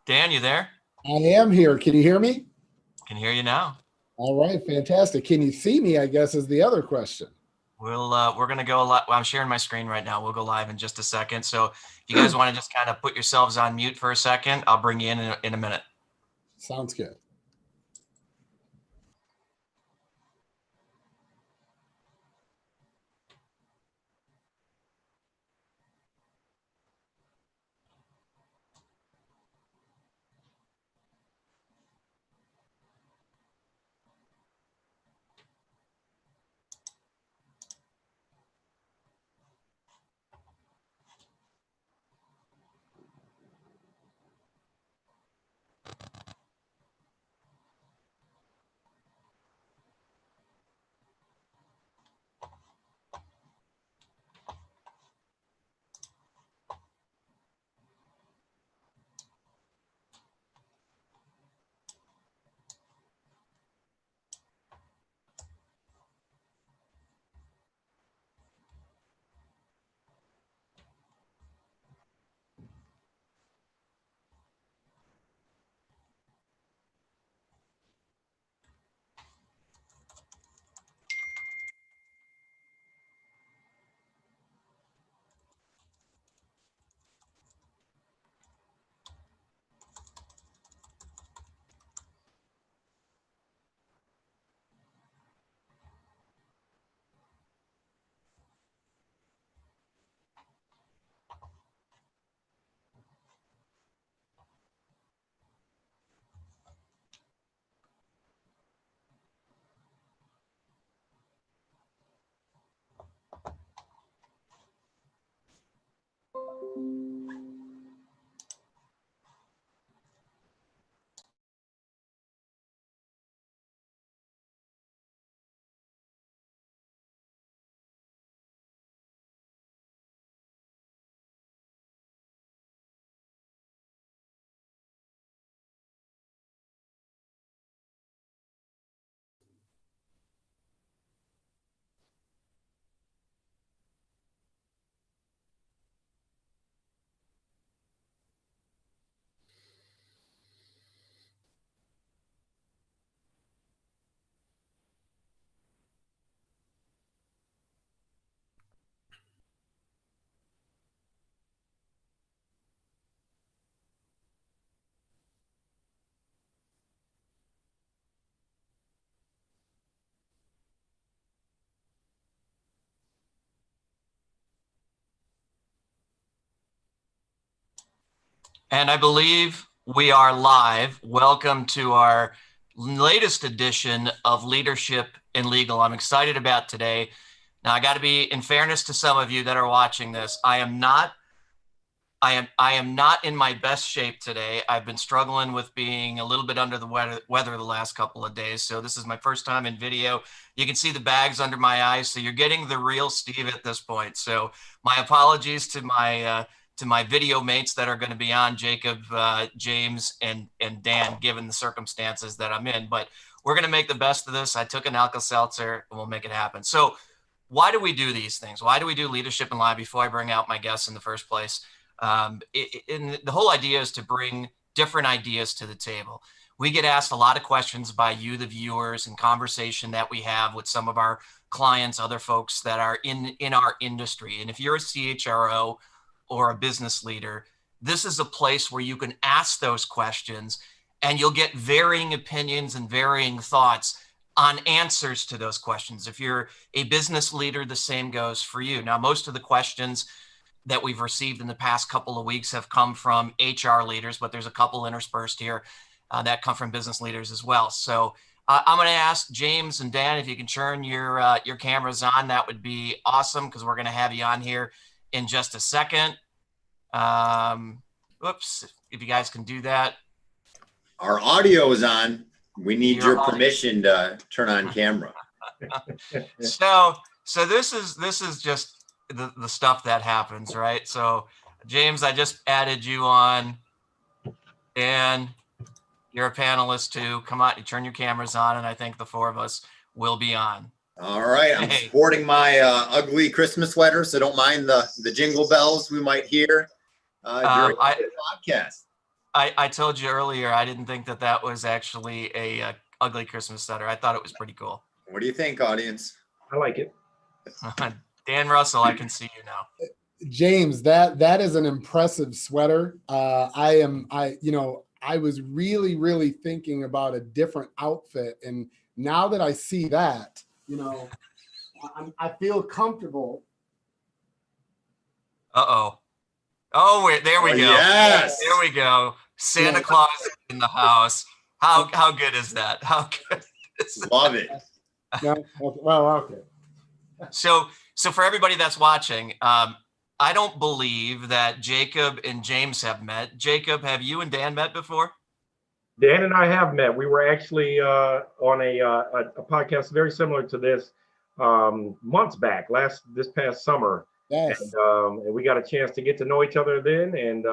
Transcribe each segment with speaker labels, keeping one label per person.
Speaker 1: Dan, you there?
Speaker 2: I am here. Can you hear me?
Speaker 1: Can hear you now.
Speaker 2: All right, fantastic. Can you see me, I guess, is the other question.
Speaker 1: We're gonna go live. Well, I'm sharing my screen right now. We'll go live in just a second. So if you guys want to just kind of put yourselves on mute for a second, I'll bring you in a minute.
Speaker 2: Sounds good.
Speaker 1: And I believe we are live. Welcome to our latest edition of Leadership in Legal. I'm excited about today. Now, I got to be, in fairness to some of you that are watching this, I am not in my best shape today. I've been struggling with being a little bit under the weather the last couple of days. So this is my first time in video. You can see the bags under my eyes. So you're getting the real Steve at this point. So my apologies to my video mates that are going to be on, Jacob, James, and Dan, given the circumstances that I'm in. But we're going to make the best of this. I took an Alka-Seltzer and we'll make it happen. So why do we do these things? Why do we do Leadership in Live before I bring out my guests in the first place? The whole idea is to bring different ideas to the table. We get asked a lot of questions by you, the viewers, and conversation that we have with some of our clients, other folks that are in our industry. And if you're a CHRO or a business leader, this is a place where you can ask those questions and you'll get varying opinions and varying thoughts on answers to those questions. If you're a business leader, the same goes for you. Now, most of the questions that we've received in the past couple of weeks have come from HR leaders, but there's a couple interspersed here that come from business leaders as well. So I'm going to ask James and Dan if you can turn your cameras on. That would be awesome because we're going to have you on here in just a second. Oops, if you guys can do that.
Speaker 3: Our audio is on. We need your permission to turn on camera.
Speaker 1: So this is just the stuff that happens, right? So James, I just added you on, and you're a panelist too. Come on, you turn your cameras on, and I think the four of us will be on.
Speaker 3: All right, I'm sporting my ugly Christmas sweater, so don't mind the jingle bells we might hear during the podcast.
Speaker 1: I told you earlier, I didn't think that that was actually a ugly Christmas sweater. I thought it was pretty cool.
Speaker 3: What do you think, audience?
Speaker 4: I like it.
Speaker 1: Dan Russell, I can see you now.
Speaker 2: James, that is an impressive sweater. I was really thinking about a different outfit, and now that I see that, I feel comfortable.
Speaker 1: Uh-oh. Oh, wait, there we
Speaker 3: Oh,
Speaker 1: go.
Speaker 3: yes.
Speaker 1: There we go. Santa Claus in the house. How good is that? How good is that?
Speaker 3: Love it.
Speaker 2: No, well, okay.
Speaker 1: So for everybody that's watching, I don't believe that Jacob and James have met. Jacob, have you and Dan met before?
Speaker 4: Dan and I have met. We were actually on a podcast very similar to this months back, this past summer.
Speaker 2: Yes.
Speaker 4: And we got a chance to get to know each other then. And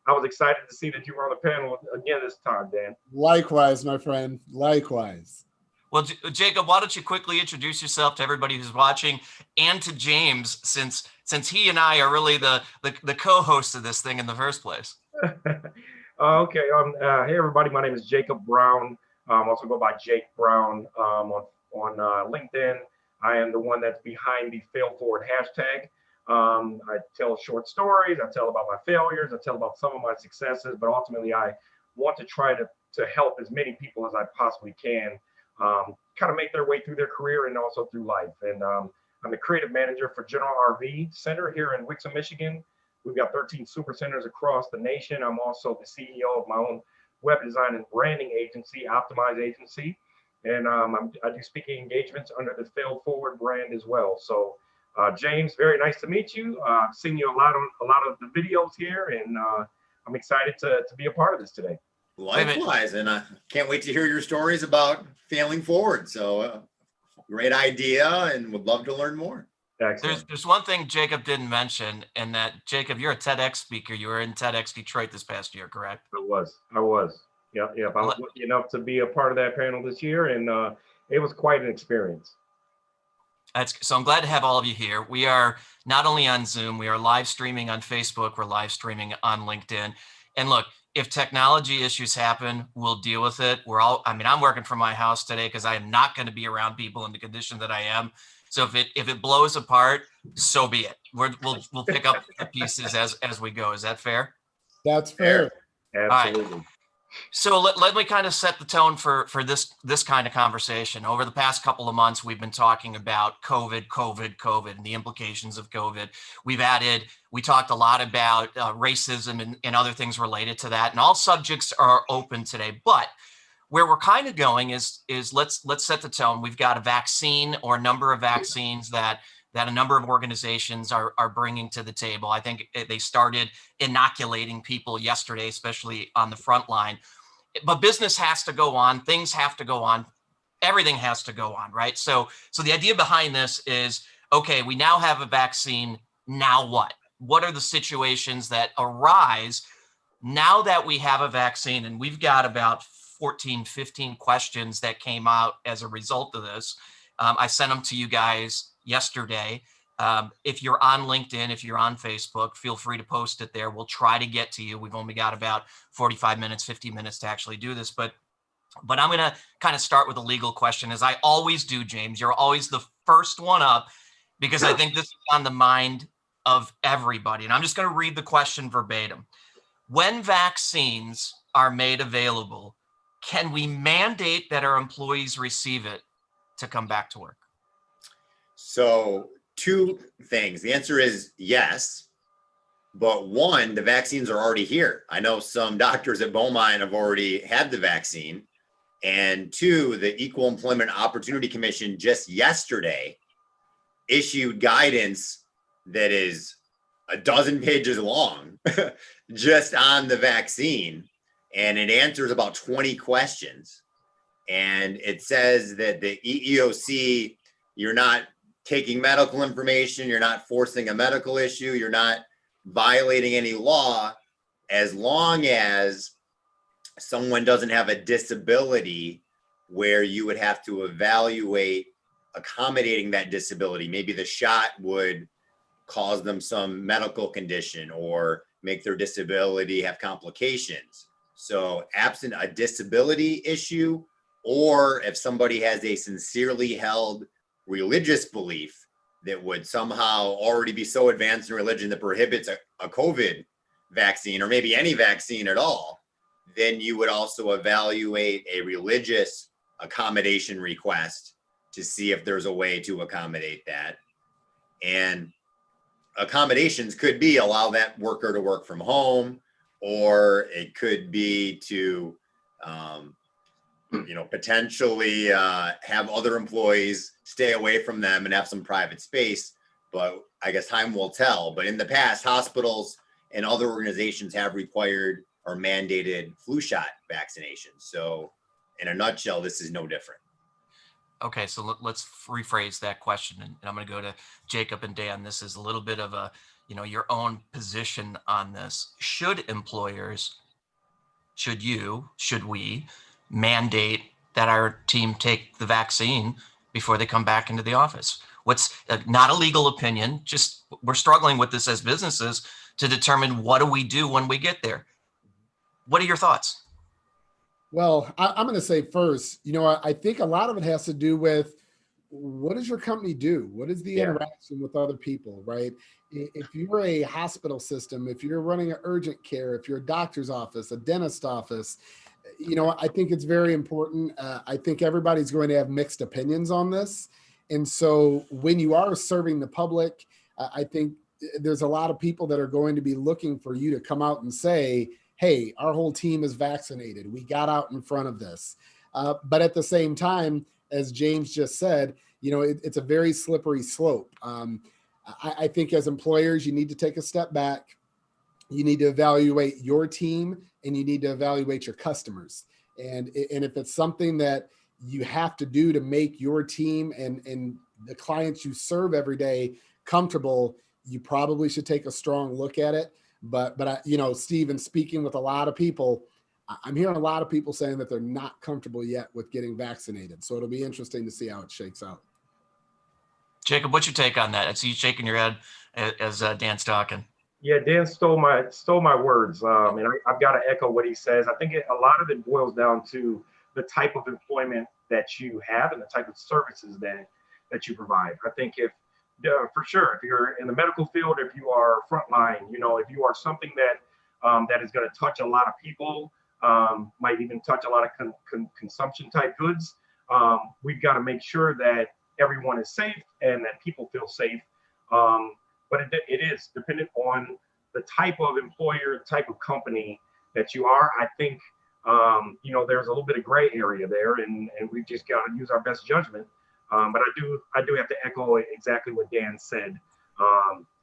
Speaker 4: I was excited to see that you were on the panel again this time, Dan.
Speaker 2: Likewise, my friend. Likewise.
Speaker 1: Well, Jacob, why don't you quickly introduce yourself to everybody who's watching, and to James, since he and I are really the co-hosts of this thing in the first place.
Speaker 4: Okay. Hey, everybody. My name is Jacob Brown. Also go by Jake Brown on LinkedIn. I am the one that's behind the Fail Forward hashtag. I tell short stories. I tell about my failures. I tell about some of my successes. But ultimately, I want to try to help as many people as I possibly can kind of make their way through their career and also through life. And I'm the creative manager for General RV Center here in Wixom, Michigan. We've got 13 super centers across the nation. I'm also the CEO of my own web design and branding agency, Optimize Agency. And I do speaking engagements under the Fail Forward brand as well. So James, very nice to meet you. I've seen you a lot of the videos here, and I'm excited to be a part of this today.
Speaker 3: Likewise, and I can't wait to hear your stories about failing forward. So great idea, and would love to learn more.
Speaker 4: Excellent.
Speaker 1: There's one thing Jacob didn't mention, and that, Jacob, you're a TEDx speaker. You were in TEDx Detroit this past year, correct?
Speaker 4: I was. Yeah. I was lucky enough to be a part of that panel this year, and it was quite an experience.
Speaker 1: So I'm glad to have all of you here. We are not only on Zoom, we are live streaming on Facebook, we're live streaming on LinkedIn. And look, if technology issues happen, we'll deal with it. I'm working from my house today because I am not going to be around people in the condition that I am. So if it blows apart, so be it. We'll pick up the pieces as we go. Is that fair?
Speaker 2: That's fair.
Speaker 4: Absolutely.
Speaker 1: Right. So let me kind of set the tone for this kind of conversation. Over the past couple of months, we've been talking about COVID, and the implications of COVID. We talked a lot about racism and other things related to that, and all subjects are open today. But where we're kind of going is let's set the tone. We've got a vaccine, or a number of vaccines that a number of organizations are bringing to the table. I think they started inoculating people yesterday, especially on the front line. But business has to go on. Things have to go on. Everything has to go on, right? So the idea behind this is, okay, we now have a vaccine. Now what? What are the situations that arise now that we have a vaccine? And we've got about 14, 15 questions that came out as a result of this. I sent them to you guys yesterday. If you're on LinkedIn, if you're on Facebook, feel free to post it there. We'll try to get to you. We've only got about 45 minutes, 50 minutes to actually do this, but I'm going to kind of start with a legal question, as I always do, James. You're always the first one up, because I think this is on the mind of everybody. And I'm just going to read the question verbatim. When vaccines are made available, can we mandate that our employees receive it to come back to work?
Speaker 3: So two things. The answer is yes. But one, the vaccines are already here. I know some doctors at Beaumont have already had the vaccine. And two, the Equal Employment Opportunity Commission just yesterday issued guidance that is a dozen pages long just on the vaccine. And it answers about 20 questions. And it says that the EEOC, you're not taking medical information, you're not forcing a medical issue, you're not violating any law, as long as someone doesn't have a disability where you would have to evaluate accommodating that disability. Maybe the shot would cause them some medical condition or make their disability have complications. So absent a disability issue, or if somebody has a sincerely held religious belief that would somehow already be so advanced in religion that prohibits a COVID vaccine or maybe any vaccine at all, then you would also evaluate a religious accommodation request to see if there's a way to accommodate that. And accommodations could be allow that worker to work from home, or it could be to potentially have other employees stay away from them and have some private space. But I guess time will tell. But in the past, hospitals and other organizations have required or mandated flu shot vaccinations. So in a nutshell, this is no different.
Speaker 1: Okay, so let's rephrase that question, and I'm going to go to Jacob and Dan. This is a little bit of a, your own position on this. Should employers, should we mandate that our team take the vaccine before they come back into the office? What's not a legal opinion, just we're struggling with this as businesses to determine what do we do when we get there. What are your thoughts?
Speaker 2: Well, I'm going to say first, I think a lot of it has to do with what does your company do? What is the interaction with other people, right? If you're a hospital system, if you're running an urgent care, if you're a doctor's office, a dentist office, I think it's very important. I think everybody's going to have mixed opinions on this. And so when you are serving the public, I think there's a lot of people that are going to be looking for you to come out and say, hey, our whole team is vaccinated. We got out in front of this. But at the same time, as James just said, it's a very slippery slope. I think as employers, you need to take a step back. You need to evaluate your team and you need to evaluate your customers. And if it's something that you have to do to make your team and the clients you serve every day comfortable, you probably should take a strong look at it. But I, Stephen, speaking with a lot of people, I'm hearing a lot of people saying that they're not comfortable yet with getting vaccinated. So it'll be interesting to see how it shakes out.
Speaker 1: Jacob, what's your take on that? I see you shaking your head as Dan's talking.
Speaker 4: Yeah, Dan stole my words, and I've got to echo what he says. I think a lot of it boils down to the type of employment that you have and the type of services that you provide. I think for sure, if you're in the medical field, if you are frontline, if you are something that is going to touch a lot of people, might even touch a lot of consumption type goods, we've got to make sure that everyone is safe and that people feel safe. But it is dependent on the type of employer, type of company that you are. I think, there's a little bit of gray area there, and we've just got to use our best judgment. But I do have to echo exactly what Dan said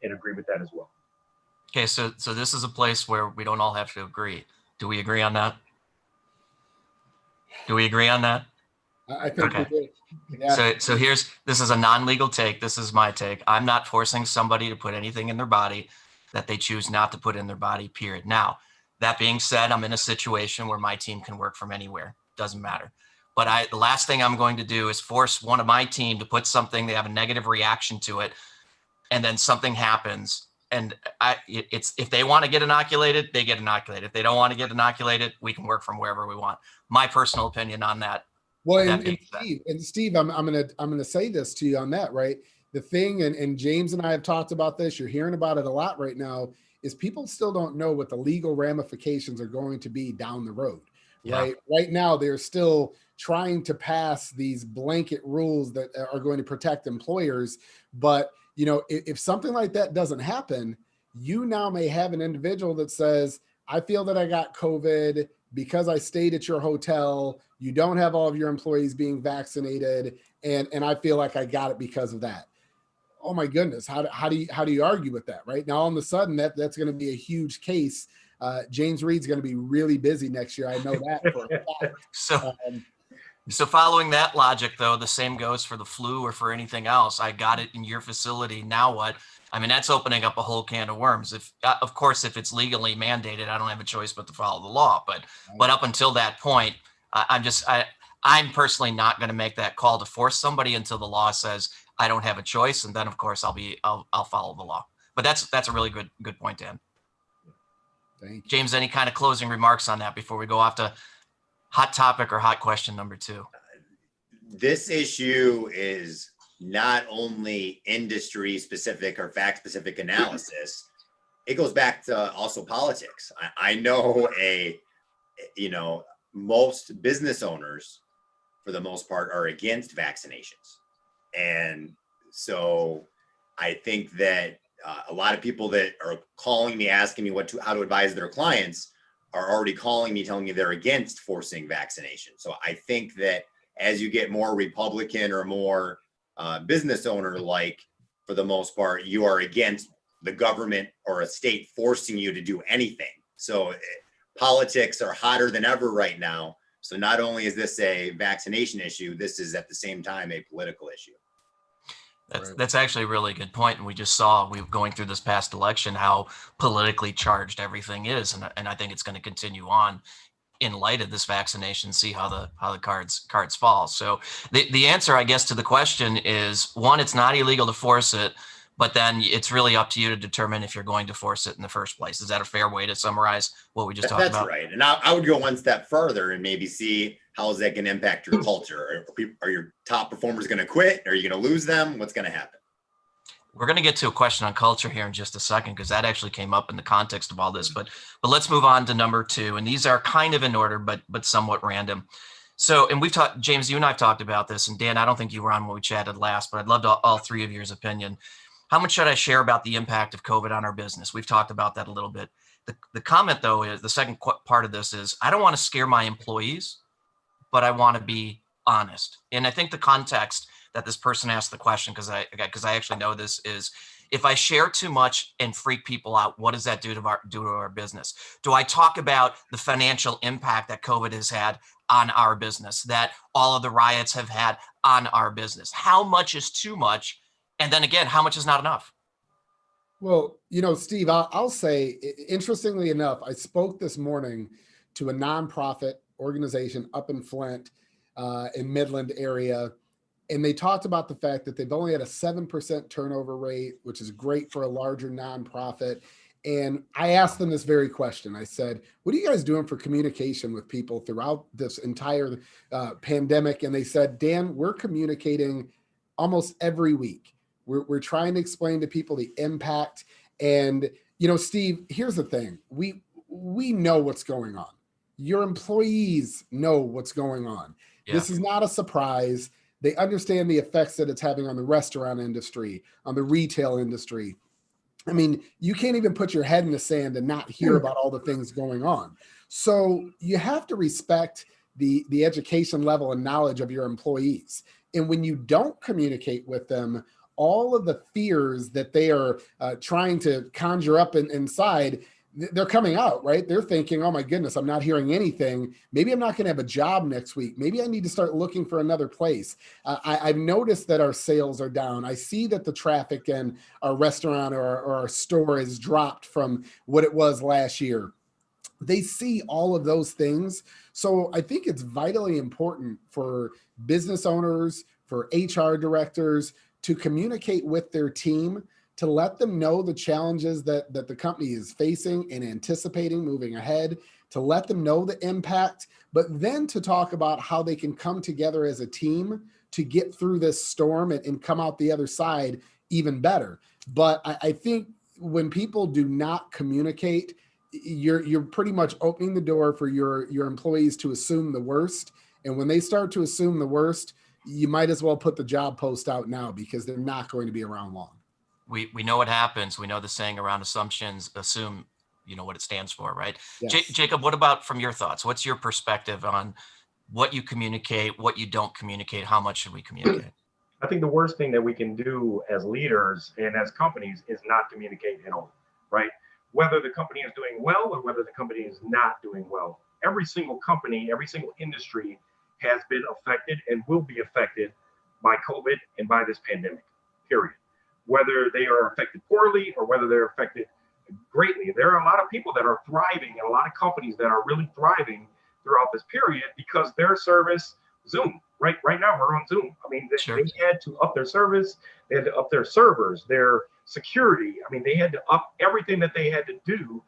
Speaker 4: and agree with that as well.
Speaker 1: Okay, so this is a place where we don't all have to agree. Do we agree on that?
Speaker 2: I think
Speaker 1: okay.
Speaker 2: we do. Yeah.
Speaker 1: So this is a non-legal take. This is my take. I'm not forcing somebody to put anything in their body that they choose not to put in their body, period. Now, that being said, I'm in a situation where my team can work from anywhere. Doesn't matter. But the last thing I'm going to do is force one of my team to put something, they have a negative reaction to it, and then something happens. And if they want to get inoculated, they get inoculated. If they don't want to get inoculated, we can work from wherever we want. My personal opinion on that.
Speaker 2: Well, and Steve, I'm gonna say this to you on that, right? The thing, and James and I have talked about this, you're hearing about it a lot right now, is people still don't know what the legal ramifications are going to be down the road, right? Yeah. Right now, they're still trying to pass these blanket rules that are going to protect employers. But, if something like that doesn't happen, you now may have an individual that says, I feel that I got COVID because I stayed at your hotel. You don't have all of your employees being vaccinated. And I feel like I got it because of that. Oh my goodness. How do you argue with that? Right now, all of a sudden that's going to be a huge case. James Reid's going to be really busy next year. I know that for a fact.
Speaker 1: So following that logic, though, the same goes for the flu or for anything else. I got it in your facility. Now what? I mean, that's opening up a whole can of worms. Of course, if it's legally mandated, I don't have a choice but to follow the law. But up until that point, I'm personally not going to make that call to force somebody until the law says I don't have a choice, and then of course I'll follow the law. But that's a really good point, Dan.
Speaker 2: Thank you.
Speaker 1: James, any kind of closing remarks on that before we go off to hot topic or hot question number 2?
Speaker 3: This issue is not only industry specific or fact specific analysis, it goes back to also politics. I know most business owners for the most part are against vaccinations. And so I think that a lot of people that are calling me, asking me how to advise their clients are already calling me, telling me they're against forcing vaccination. So I think that as you get more Republican or more business owner, like for the most part, you are against the government or a state forcing you to do anything. So politics are hotter than ever right now. So not only is this a vaccination issue, this is at the same time a political issue.
Speaker 1: That's actually a really good point. And we just saw, going through this past election, how politically charged everything is. And I think it's going to continue on in light of this vaccination, see how the cards fall. So the answer, I guess, to the question is, one, it's not illegal to force it, but then it's really up to you to determine if you're going to force it in the first place. Is that a fair way to summarize what we just talked about?
Speaker 3: That's right. And I would go one step further and maybe see how is that going to impact your culture? Are your top performers going to quit? Are you going to lose them? What's going to happen?
Speaker 1: We're going to get to a question on culture here in just a second, because that actually came up in the context of all this. But let's move on to number 2. And these are kind of in order, but somewhat random. So, and we've talked, James, you and I've talked about this. And Dan, I don't think you were on when we chatted last, but I'd love to all 3 of yours opinion. How much should I share about the impact of COVID on our business? We've talked about that a little bit. The comment, though, is the second part of this is, I don't want to scare my employees, but I want to be honest. And I think the context that this person asked the question, because I actually know this, is if I share too much and freak people out, what does that do to our business? Do I talk about the financial impact that COVID has had on our business, that all of the riots have had on our business? How much is too much? And then again, how much is not enough?
Speaker 2: Well, Steve, I'll say, interestingly enough, I spoke this morning to a nonprofit organization up in Flint, in Midland area. And they talked about the fact that they've only had a 7% turnover rate, which is great for a larger nonprofit. And I asked them this very question. I said, what are you guys doing for communication with people throughout this entire pandemic? And they said, Dan, we're communicating almost every week. We're trying to explain to people the impact. And, Steve, here's the thing. We know what's going on. Your employees know what's going on. Yeah. This is not a surprise. They understand the effects that it's having on the restaurant industry, on the retail industry. I mean, you can't even put your head in the sand and not hear about all the things going on. So you have to respect the education level and knowledge of your employees. And when you don't communicate with them, all of the fears that they are trying to conjure up inside, they're coming out, right? They're thinking, oh my goodness, I'm not hearing anything. Maybe I'm not going to have a job next week. Maybe I need to start looking for another place. I've noticed that our sales are down. I see that the traffic in our restaurant or our store has dropped from what it was last year. They see all of those things. So I think it's vitally important for business owners, for HR directors to communicate with their team, to let them know the challenges that the company is facing and anticipating moving ahead, to let them know the impact, but then to talk about how they can come together as a team to get through this storm and come out the other side even better. But I think when people do not communicate, you're pretty much opening the door for your employees to assume the worst. And when they start to assume the worst, you might as well put the job post out now, because they're not going to be around long.
Speaker 1: We know what happens. We know the saying around assumptions, assume, what it stands for, right? Yes. Jacob, what about from your thoughts? What's your perspective on what you communicate, what you don't communicate? How much should we communicate?
Speaker 4: I think the worst thing that we can do as leaders and as companies is not communicate at all, right? Whether the company is doing well or whether the company is not doing well. Every single company, every single industry has been affected and will be affected by COVID and by this pandemic, period. Whether they are affected poorly or whether they're affected greatly. There are a lot of people that are thriving and a lot of companies that are really thriving throughout this period because their service, Zoom, right now we're on Zoom. I mean, they had to up their service, they had to up their servers, their security. I mean, they had to up everything that they had to do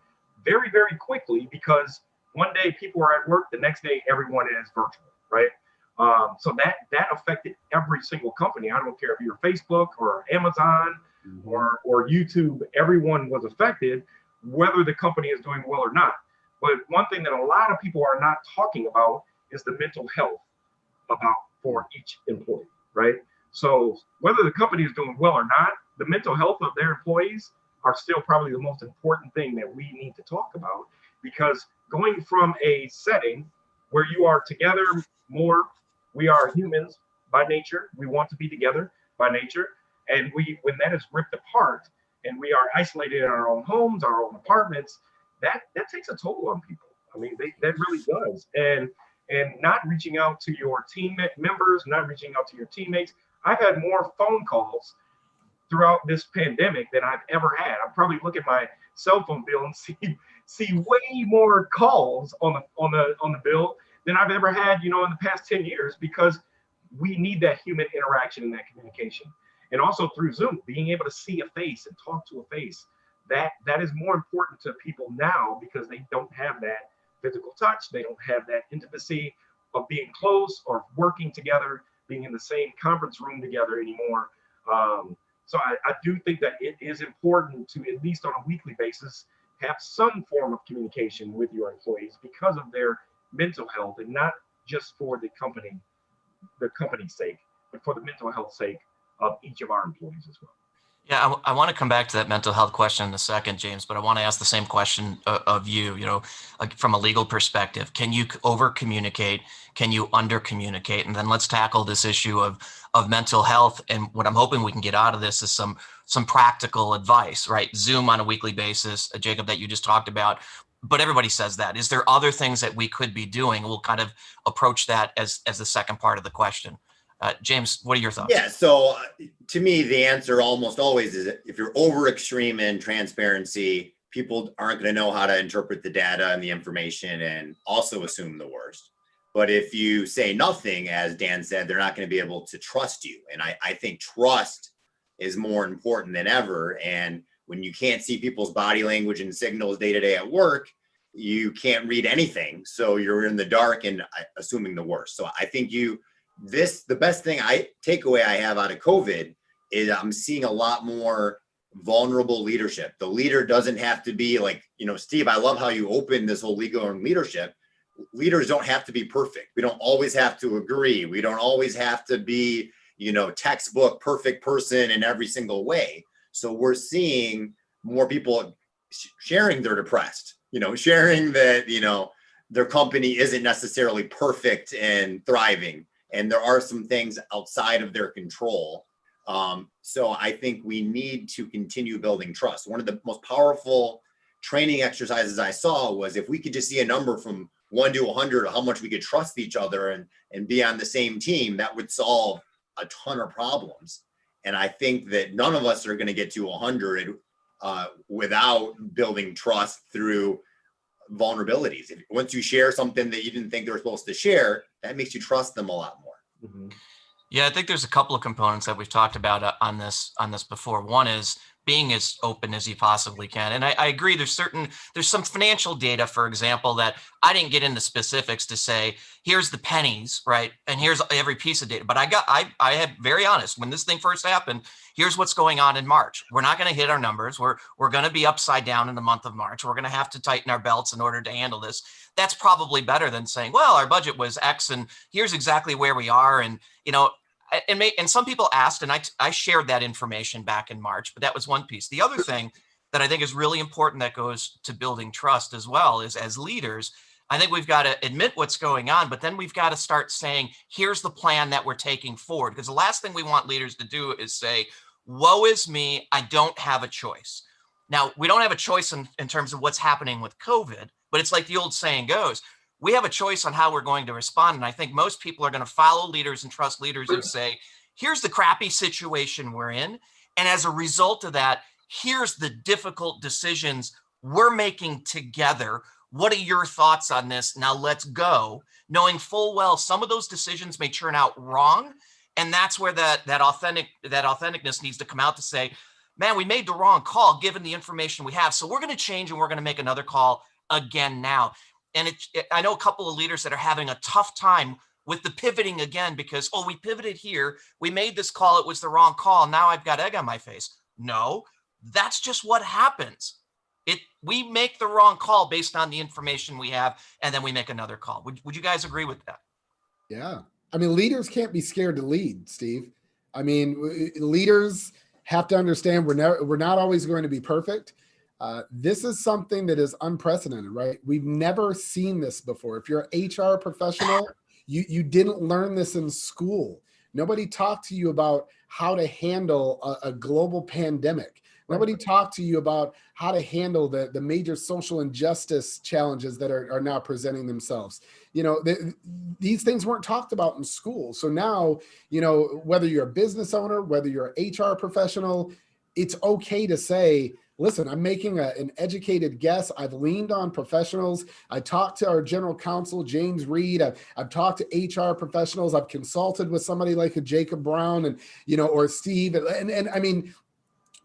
Speaker 4: very, very quickly, because one day people are at work, the next day everyone is virtual, right? So that affected every single company. I don't care if you're Facebook or Amazon or YouTube, everyone was affected, whether the company is doing well or not. But one thing that a lot of people are not talking about is the mental health about for each employee, right? So whether the company is doing well or not, the mental health of their employees are still probably the most important thing that we need to talk about, because going from a setting where you are together more, we are humans by nature, we want to be together by nature, and when that is ripped apart and we are isolated in our own homes, our own apartments, that takes a toll on people. I mean, that really does. And not reaching out to your team members, not reaching out to your teammates. I've had more phone calls throughout this pandemic than I've ever had. I probably look at my cell phone bill and see way more calls on the bill than I've ever had, in the past 10 years, because we need that human interaction and that communication. And also through Zoom, being able to see a face and talk to a face, that is more important to people now, because they don't have that physical touch. They don't have that intimacy of being close or working together, being in the same conference room together anymore. So I do think that it is important to, at least on a weekly basis, have some form of communication with your employees because of their mental health, and not just for the company's sake, but for the mental health sake of each of our employees as well.
Speaker 1: Yeah, I want to come back to that mental health question in a second, James, but I want to ask the same question of you, like from a legal perspective. Can you over communicate? Can you under communicate? And then let's tackle this issue of mental health. And what I'm hoping we can get out of this is some practical advice, right? Zoom on a weekly basis, Jacob, that you just talked about. But everybody says that. Is there other things that we could be doing? We'll kind of approach that as the second part of the question. James, what are your thoughts?
Speaker 3: Yeah, so to me, the answer almost always is, if you're over extreme in transparency, people aren't going to know how to interpret the data and the information and also assume the worst. But if you say nothing, as Dan said, they're not going to be able to trust you. And I think trust is more important than ever. And when you can't see people's body language and signals day to day at work, you can't read anything. So you're in the dark and assuming the worst. So I think the best thing takeaway I have out of COVID is I'm seeing a lot more vulnerable leadership. The leader doesn't have to be like, Steve, I love how you opened this whole leadership. Leaders don't have to be perfect. We don't always have to agree. We don't always have to be, textbook perfect person in every single way. So we're seeing more people sharing they're depressed, sharing that, their company isn't necessarily perfect and thriving. And there are some things outside of their control. So I think we need to continue building trust. One of the most powerful training exercises I saw was, if we could just see a number from 1 to 100 of how much we could trust each other and be on the same team, that would solve a ton of problems. And I think that none of us are going to get to 100 without building trust through vulnerabilities. Once you share something that you didn't think they were supposed to share, that makes you trust them a lot more.
Speaker 4: Mm-hmm.
Speaker 1: Yeah, I think there's a couple of components that we've talked about on this before. One is being as open as you possibly can. And I agree, there's some financial data, for example, that I didn't get into specifics to say, here's the pennies, right? And here's every piece of data. But I had very honest, when this thing first happened, here's what's going on in March. We're not going to hit our numbers. We're going to be upside down in the month of March. We're going to have to tighten our belts in order to handle this. That's probably better than saying, well, our budget was X and here's exactly where we are. And, and some people asked, and I shared that information back in March, but that was one piece. The other thing that I think is really important that goes to building trust as well is, as leaders, I think we've got to admit what's going on, but then we've got to start saying, here's the plan that we're taking forward. Because the last thing we want leaders to do is say, woe is me, I don't have a choice. Now, we don't have a choice in terms of what's happening with COVID, but it's like the old saying goes, we have a choice on how we're going to respond. And I think most people are going to follow leaders and trust leaders who say, here's the crappy situation we're in. And as a result of that, here's the difficult decisions we're making together. What are your thoughts on this? Now let's go, knowing full well some of those decisions may turn out wrong. And that's where that authenticness needs to come out to say, man, we made the wrong call given the information we have. So we're going to change and we're going to make another call again now. And I know a couple of leaders that are having a tough time with the pivoting again because, oh, we pivoted here. We made this call. It was the wrong call. Now I've got egg on my face. No, that's just what happens. We make the wrong call based on the information we have, and then we make another call. Would you guys agree with that?
Speaker 2: Yeah. I mean, leaders can't be scared to lead, Steve. I mean, leaders have to understand we're not always going to be perfect. This is something that is unprecedented, right? We've never seen this before. If you're an HR professional, you didn't learn this in school. Nobody talked to you about how to handle a global pandemic. Nobody talked to you about how to handle the major social injustice challenges that are now presenting themselves. You know, these things weren't talked about in school. So now, you know, whether you're a business owner, whether you're an HR professional, it's okay to say, listen, I'm making an educated guess. I've leaned on professionals. I talked to our general counsel, James Reid. I've talked to HR professionals. I've consulted with somebody like a Jacob Brown and, you know, or Steve. And I mean,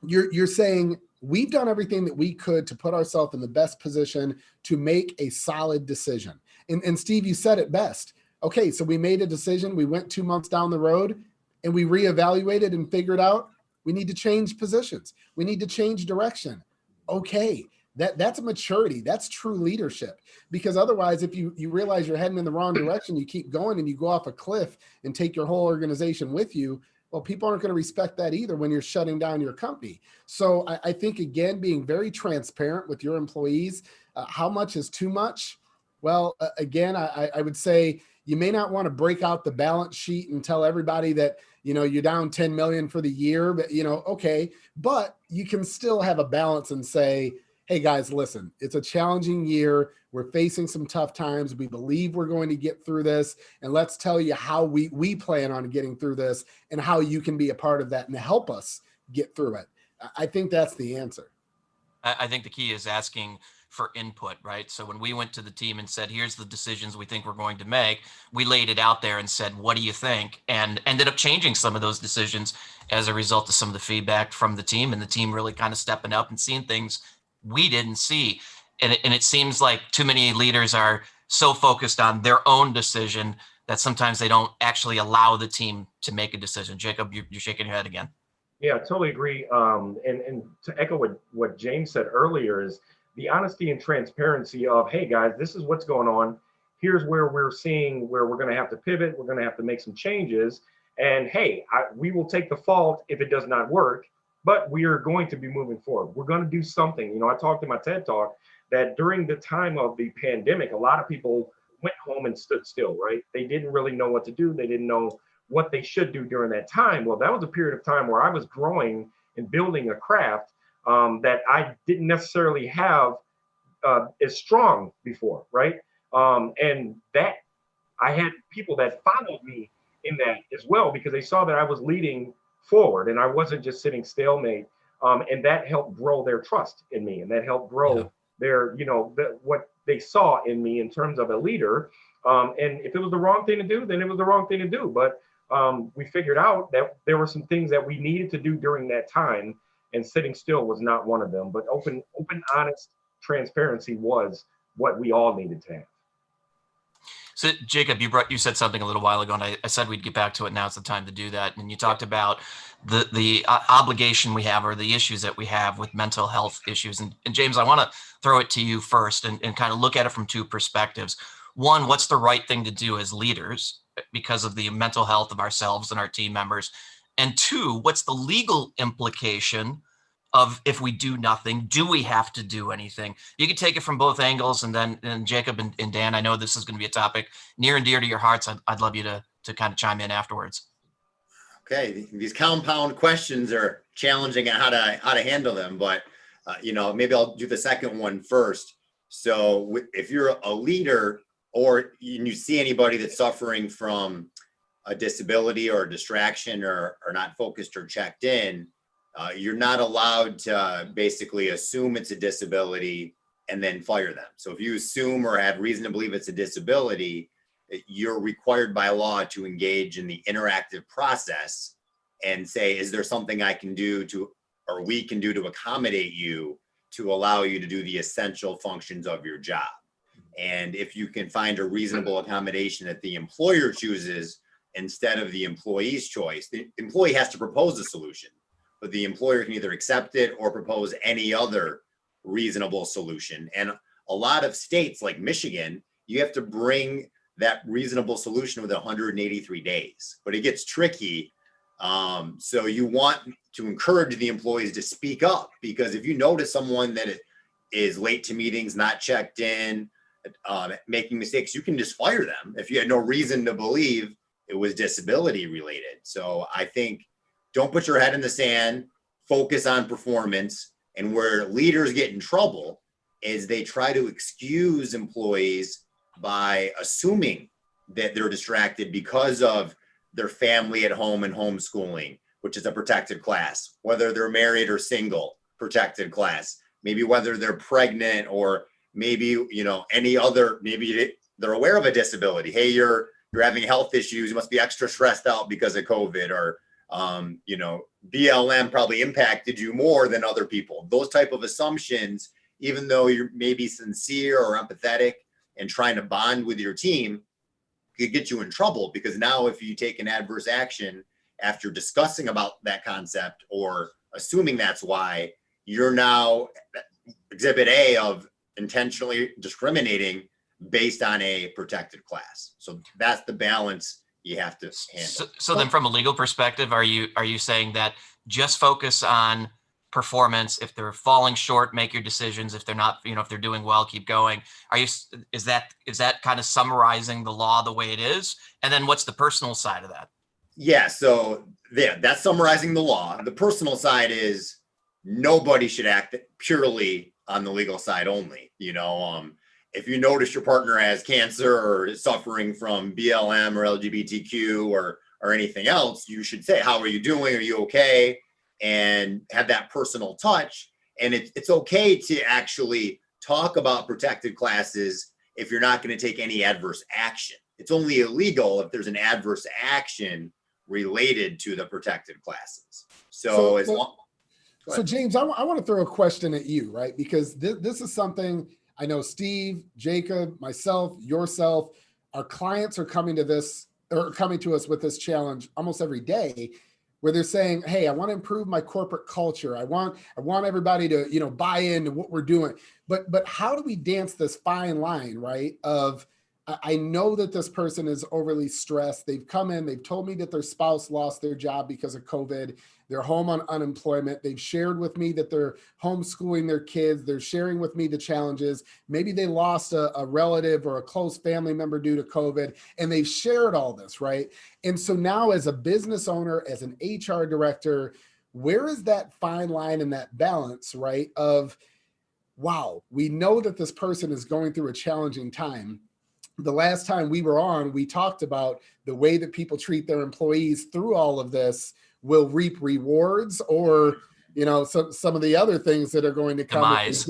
Speaker 2: you're saying we've done everything that we could to put ourselves in the best position to make a solid decision. And Steve, you said it best. Okay, so we made a decision. We went 2 months down the road and we reevaluated and figured out we need to change positions. We need to change direction. Okay, that's a maturity. That's true leadership. Because otherwise, if you realize you're heading in the wrong direction, you keep going and you go off a cliff and take your whole organization with you. Well, people aren't going to respect that either when you're shutting down your company. So I think, again, being very transparent with your employees, how much is too much? Well, again, I would say you may not want to break out the balance sheet and tell everybody that, you know, you're down 10 million for the year, but, you know, okay, but you can still have a balance and say, hey guys, listen, it's a challenging year. We're facing some tough times. We believe we're going to get through this. And let's tell you how we plan on getting through this and how you can be a part of that and help us get through it. I think that's the answer.
Speaker 1: I think the key is asking for input, right? So when we went to the team and said, here's the decisions we think we're going to make, we laid it out there and said, what do you think? And ended up changing some of those decisions as a result of some of the feedback from the team, and the team really kind of stepping up and seeing things we didn't see. And it seems like too many leaders are so focused on their own decision that sometimes they don't actually allow the team to make a decision. Jacob, you're shaking your head again.
Speaker 4: Yeah, I totally agree. And to echo what James said earlier is the honesty and transparency of, hey guys, this is what's going on. Here's where we're seeing where we're going to have to pivot. We're going to have to make some changes. And hey, we will take the fault if it does not work, but we are going to be moving forward. We're going to do something. You know, I talked in my TED Talk that during the time of the pandemic, a lot of people went home and stood still, right? They didn't really know what to do. They didn't know what they should do during that time. Well, that was a period of time where I was growing and building a craft that I didn't necessarily have as strong before, right? And that I had people that followed me in that as well because they saw that I was leading forward and I wasn't just sitting stalemate. And that helped grow their trust in me, and that helped grow their, you know, what they saw in me in terms of a leader. And if it was the wrong thing to do, then it was the wrong thing to do. But we figured out that there were some things that we needed to do during that time, and sitting still was not one of them. But open, honest transparency was what we all needed to have.
Speaker 1: So Jacob, you said something a little while ago, and I said we'd get back to it. Now it's the time to do that. And you talked about the obligation we have, or the issues that we have with mental health issues. And James, I want to throw it to you first and kind of look at it from two perspectives. One, what's the right thing to do as leaders because of the mental health of ourselves and our team members? And two, what's the legal implication of if we do nothing? Do we have to do anything? You can take it from both angles, and then Jacob and Dan, I know this is going to be a topic near and dear to your hearts. I'd love you to kind of chime in afterwards.
Speaker 3: Okay, these compound questions are challenging on how to handle them, but you know, maybe I'll do the second one first. So if you're a leader or you see anybody that's suffering from a disability or a distraction or not focused or checked in, you're not allowed to basically assume it's a disability and then fire them. So if you assume or have reason to believe it's a disability, you're required by law to engage in the interactive process and say, is there something I can do to or we can do to accommodate you to allow you to do the essential functions of your job. And if you can find a reasonable accommodation that the employer chooses instead of the employee's choice, the employee has to propose a solution, but the employer can either accept it or propose any other reasonable solution. And a lot of states like Michigan, you have to bring that reasonable solution within 183 days, but it gets tricky. So you want to encourage the employees to speak up, because if you notice someone that is late to meetings, not checked in, making mistakes, you can just fire them if you had no reason to believe it was disability related. So I think don't put your head in the sand, focus on performance. And where leaders get in trouble is they try to excuse employees by assuming that they're distracted because of their family at home and homeschooling, which is a protected class, whether they're married or single, protected class, maybe whether they're pregnant, or maybe, you know, any other, maybe they're aware of a disability. Hey, you're having health issues. You must be extra stressed out because of COVID, or, you know, BLM probably impacted you more than other people. Those type of assumptions, even though you're maybe sincere or empathetic and trying to bond with your team, could get you in trouble, because now if you take an adverse action after discussing about that concept or assuming that's why, you're now exhibit A of intentionally discriminating based on a protected class. So that's the balance you have to handle.
Speaker 1: So then from a legal perspective, are you saying that just focus on performance? If they're falling short, make your decisions. If they're not, you know, if they're doing well, keep going. Is that kind of summarizing the law the way it is? And then what's the personal side of that?
Speaker 3: Yeah, so that's summarizing the law. The personal side is nobody should act purely on the legal side only. You know, if you notice your partner has cancer or is suffering from BLM or LGBTQ or anything else, you should say, how are you doing? Are you okay? And have that personal touch. And it's okay to actually talk about protected classes if you're not going to take any adverse action. It's only illegal if there's an adverse action related to the protected classes. So
Speaker 2: James, I want to throw a question at you, right? Because this is something I know Steve, Jacob, myself, yourself, our clients are coming to us with this challenge almost every day, where they're saying, hey, I want to improve my corporate culture. I want everybody to, you know, buy into what we're doing. But how do we dance this fine line, right? Of, I know that this person is overly stressed. They've come in, they've told me that their spouse lost their job because of COVID. They're home on unemployment. They've shared with me that they're homeschooling their kids. They're sharing with me the challenges. Maybe they lost a relative or a close family member due to COVID, and they've shared all this, right? And so now as a business owner, as an HR director, where is that fine line and that balance, right? Of, wow, we know that this person is going through a challenging time. The last time we were on, we talked about the way that people treat their employees through all of this will reap rewards, or, you know, some of the other things that are going to come.
Speaker 1: Demise.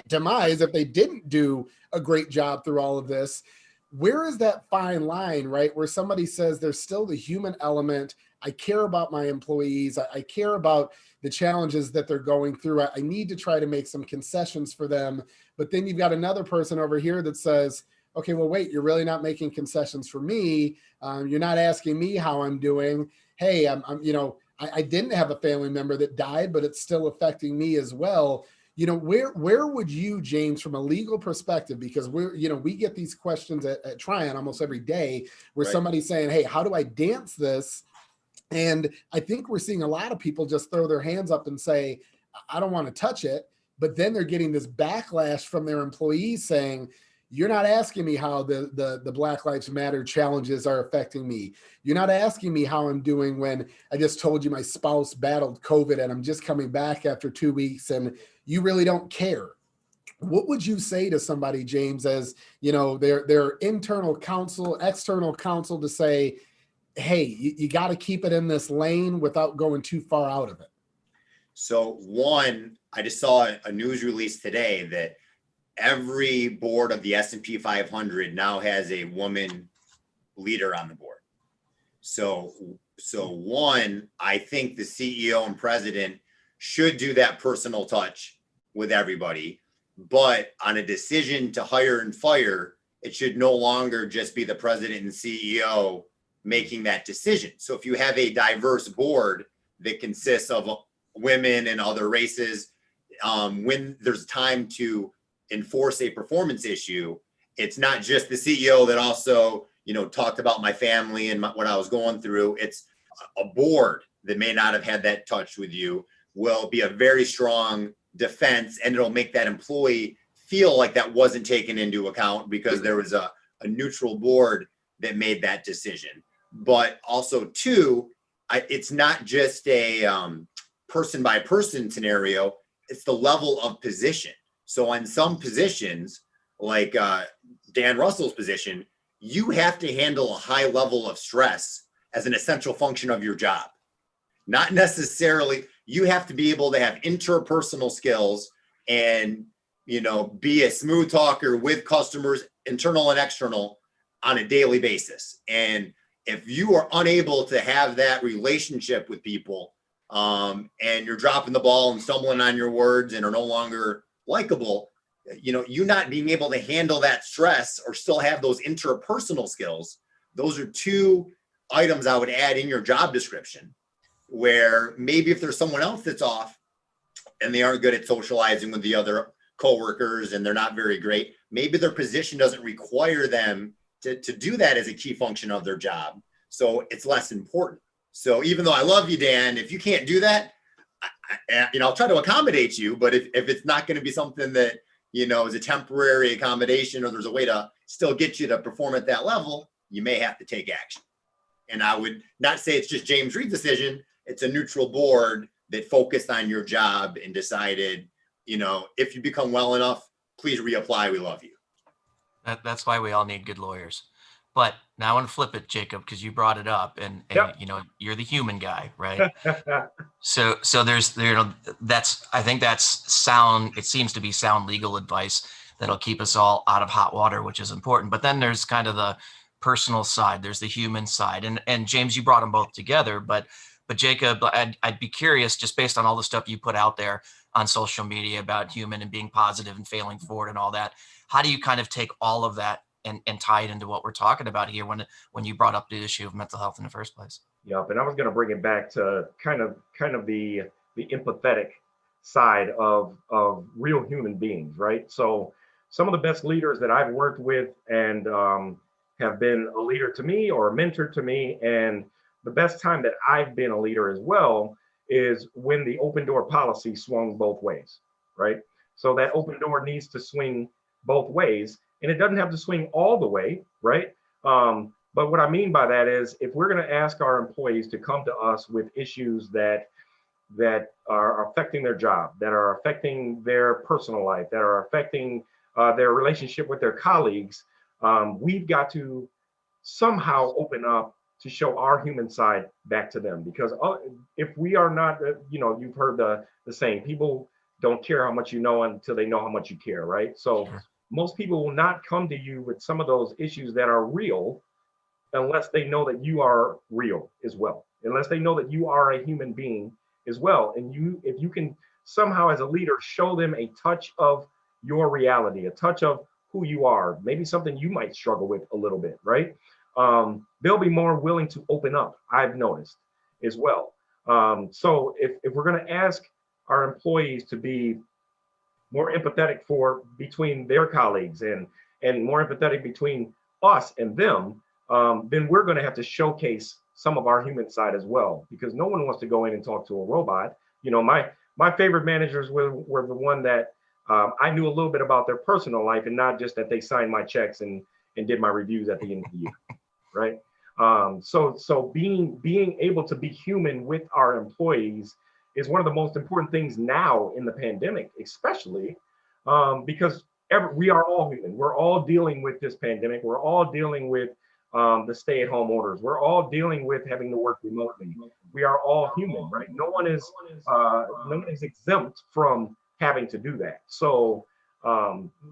Speaker 2: Demise if they didn't do a great job through all of this. Where is that fine line, right? Where somebody says there's still the human element. I care about my employees. I care about the challenges that they're going through. I need to try to make some concessions for them. But then you've got another person over here that says, okay, well, wait, you're really not making concessions for me. You're not asking me how I'm doing. Hey, I'm you know, I didn't have a family member that died, but it's still affecting me as well. You know, where would you, James, from a legal perspective, because we get these questions at Tryon almost every day, where somebody's saying, hey, how do I dance this? And I think we're seeing a lot of people just throw their hands up and say, I don't want to touch it. But then they're getting this backlash from their employees saying, you're not asking me how the Black Lives Matter challenges are affecting me. You're not asking me how I'm doing when I just told you my spouse battled COVID and I'm just coming back after 2 weeks, and you really don't care. What would you say to somebody, James, as, you know, their internal counsel, external counsel, to say, hey, you got to keep it in this lane without going too far out of it?
Speaker 3: So one, I just saw a news release today that every board of the S&P 500 now has a woman leader on the board. So one, I think the CEO and president should do that personal touch with everybody. But on a decision to hire and fire, it should no longer just be the president and CEO making that decision. So if you have a diverse board that consists of women and other races, when there's time to enforce a performance issue, it's not just the CEO that also, talked about my family and what I was going through. It's a board that may not have had that touch with you will be a very strong defense, and it'll make that employee feel like that wasn't taken into account because there was a neutral board that made that decision. But also too, it's not just a person by person scenario, it's the level of position. So on some positions, like Dan Russell's position, you have to handle a high level of stress as an essential function of your job. Not necessarily, you have to be able to have interpersonal skills and, be a smooth talker with customers, internal and external, on a daily basis. And if you are unable to have that relationship with people, and you're dropping the ball and stumbling on your words and are no longer likable, you not being able to handle that stress or still have those interpersonal skills, those are two items I would add in your job description, where maybe if there's someone else that's off and they aren't good at socializing with the other coworkers and they're not very great, maybe their position doesn't require them to do that as a key function of their job. So it's less important. So even though I love you, Dan, if you can't do that, I'll try to accommodate you, but if it's not going to be something that, is a temporary accommodation, or there's a way to still get you to perform at that level, you may have to take action. And I would not say it's just James Reid's decision. It's a neutral board that focused on your job and decided, if you become well enough, please reapply. We love you.
Speaker 1: That's why we all need good lawyers. But now I want to flip it, Jacob, because you brought it up, and
Speaker 4: Yep.
Speaker 1: You're the human guy, right? So there's I think that's sound. It seems to be sound legal advice that'll keep us all out of hot water, which is important. But then there's kind of the personal side. There's the human side, and James, you brought them both together. But Jacob, I'd be curious, just based on all the stuff you put out there on social media about human and being positive and failing forward and all that. How do you kind of take all of that and tie it into what we're talking about here when you brought up the issue of mental health in the first place?
Speaker 4: Yep, and I was going to bring it back to kind of the empathetic side of real human beings, right? So some of the best leaders that I've worked with and have been a leader to me or a mentor to me, and the best time that I've been a leader as well is when the open door policy swung both ways, right? So that open door needs to swing both ways, and it doesn't have to swing all the way, right? But what I mean by that is, if we're going to ask our employees to come to us with issues that are affecting their job, that are affecting their personal life, that are affecting their relationship with their colleagues, we've got to somehow open up to show our human side back to them. Because if we are not, you've heard the saying, people don't care how much you know until they know how much you care, right? So
Speaker 1: Sure.
Speaker 4: Most people will not come to you with some of those issues that are real unless they know that you are real as well, unless they know that you are a human being as well. And if you can somehow as a leader show them a touch of your reality, a touch of who you are, maybe something you might struggle with a little bit, right? They'll be more willing to open up, I've noticed as well. So if we're going to ask our employees to be more empathetic between their colleagues and more empathetic between us and them, then we're going to have to showcase some of our human side as well, because no one wants to go in and talk to a robot. My favorite managers were the one that I knew a little bit about their personal life, and not just that they signed my checks and did my reviews at the end of the year, right? So being able to be human with our employees is one of the most important things now in the pandemic, especially because we are all human. We're all dealing with this pandemic. We're all dealing with the stay-at-home orders. We're all dealing with having to work remotely. We are all human, right? No one is exempt from having to do that. So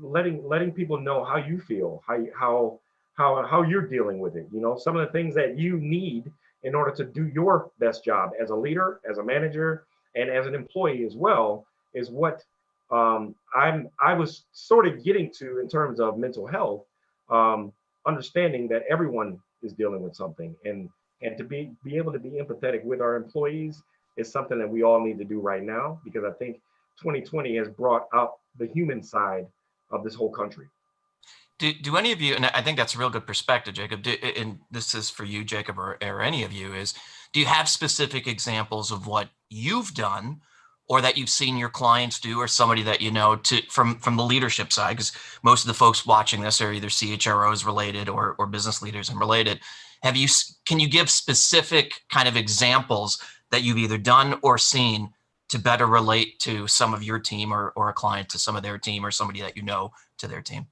Speaker 4: letting people know how you feel, how you're dealing with it. Some of the things that you need in order to do your best job as a leader, as a manager, and as an employee as well, is what I was sort of getting to in terms of mental health, understanding that everyone is dealing with something, and to be able to be empathetic with our employees is something that we all need to do right now, because I think 2020 has brought up the human side of this whole country.
Speaker 1: Do any of you, and I think that's a real good perspective, Jacob, and this is for you, Jacob, or any of you, is do you have specific examples of what you've done or that you've seen your clients do, or somebody that you know from the leadership side? Because most of the folks watching this are either CHROs related or business leaders and related. Can you give specific kind of examples that you've either done or seen to better relate to some of your team, or a client to some of their team, or somebody that you know to their team?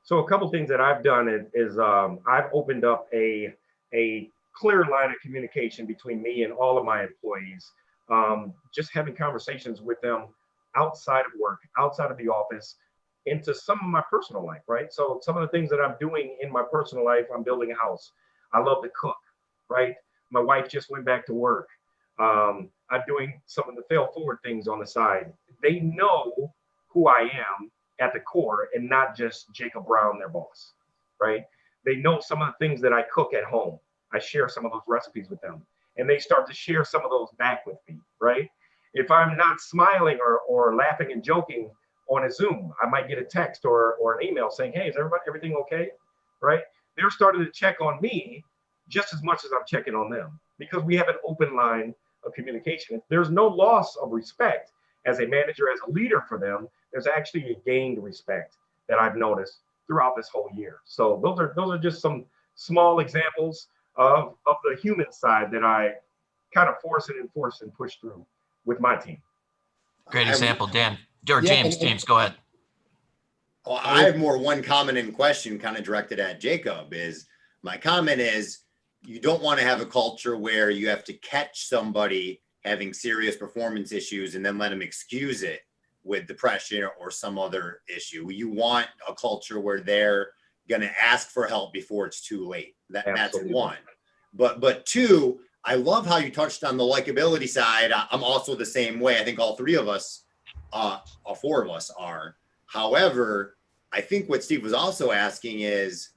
Speaker 4: So a couple things that I've done is I've opened up a clear line of communication between me and all of my employees. Just having conversations with them outside of work, outside of the office, into some of my personal life, right? So some of the things that I'm doing in my personal life, I'm building a house. I love to cook, right? My wife just went back to work. I'm doing some of the fail forward things on the side. They know who I am at the core, and not just Jacob Brown, their boss, right? They know some of the things that I cook at home. I share some of those recipes with them, and they start to share some of those back with me, right? If I'm not smiling or laughing and joking on a Zoom, I might get a text or an email saying, hey, is everything okay, right? They're starting to check on me just as much as I'm checking on them, because we have an open line of communication. There's no loss of respect as a manager, as a leader for them. There's actually a gained respect that I've noticed throughout this whole year. So those are just some small examples of the human side that I kind of force and push through with my team.
Speaker 1: Great example, Dan. Or
Speaker 2: Yeah,
Speaker 1: James, go ahead.
Speaker 3: Well, I have more one comment and question kind of directed at Jacob. Is my comment is, you don't want to have a culture where you have to catch somebody having serious performance issues and then let them excuse it with depression or some other issue. You want a culture where they're going to ask for help before it's too late. That's one. But two, I love how you touched on the likability side. I'm also the same way. I think all three of us, all four of us are. However, I think what Steve was also asking is,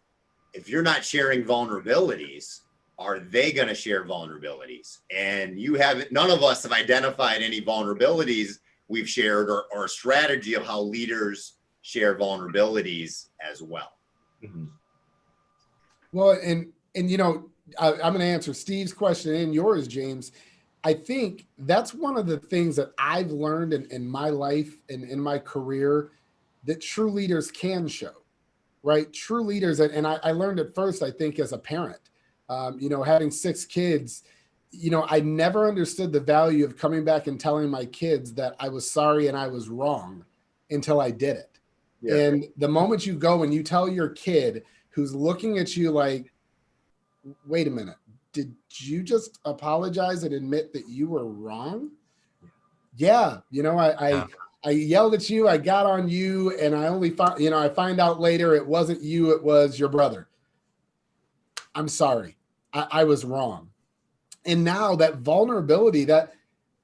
Speaker 3: if you're not sharing vulnerabilities, are they going to share vulnerabilities? And none of us have identified any vulnerabilities we've shared, or a strategy of how leaders share vulnerabilities as well.
Speaker 4: Mm-hmm.
Speaker 2: Well, and you know, I'm going to answer Steve's question and yours, James. I think that's one of the things that I've learned in my life and in my career, that true leaders can show, right? True leaders, and I learned it first, I think, as a parent. You know, having 6 kids, you know, I never understood the value of coming back and telling my kids that I was sorry and I was wrong until I did it. Yeah. And the moment you go and you tell your kid who's looking at you like, wait a minute, did you just apologize and admit that you were wrong? Yeah. You know, I yelled at you, I got on you, and I find out later it wasn't you, it was your brother. I'm sorry. I was wrong. And now that vulnerability, that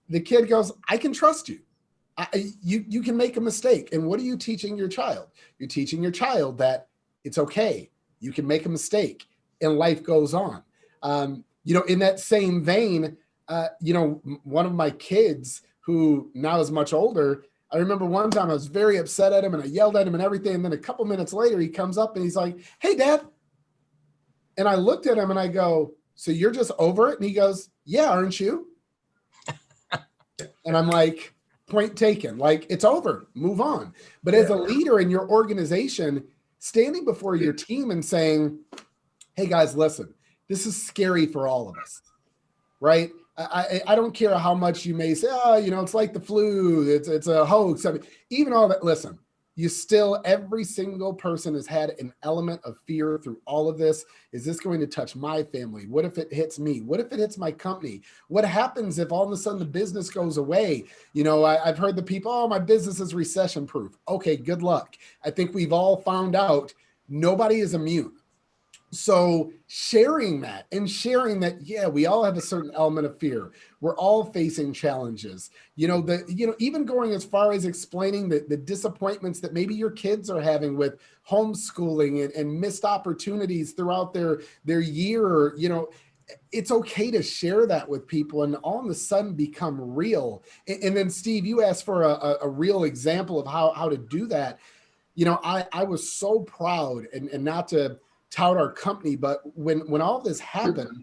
Speaker 2: the kid goes, I can trust you. You can make a mistake. And what are you teaching your child? You're teaching your child that it's okay. You can make a mistake and life goes on. You know, in that same vein, you know, one of my kids who now is much older, I remember one time I was very upset at him and I yelled at him and everything. And then a couple minutes later, he comes up and he's like, hey, Dad. And I looked at him and I go, so you're just over it? And he goes, yeah, aren't you? And I'm like, point taken, like it's over, move on. But as a leader in your organization, standing before your team and saying, hey guys, listen, this is scary for all of us, right? I don't care how much you may say, oh, you know, it's like the flu, it's a hoax. I mean, even all that, listen, every single person has had an element of fear through all of this. Is this going to touch my family? What if it hits me? What if it hits my company? What happens if all of a sudden the business goes away? You know, I've heard the people, oh, my business is recession proof. Okay, good luck. I think we've all found out nobody is immune, So sharing that, yeah, we all have a certain element of fear. We're all facing challenges. Even going as far as explaining the disappointments that maybe your kids are having with homeschooling and missed opportunities throughout their year. It's okay to share that with people and all of a sudden become real. And then Steve, you asked for a real example of how to do that. I was so proud, and not to tout our company, but when all this happened,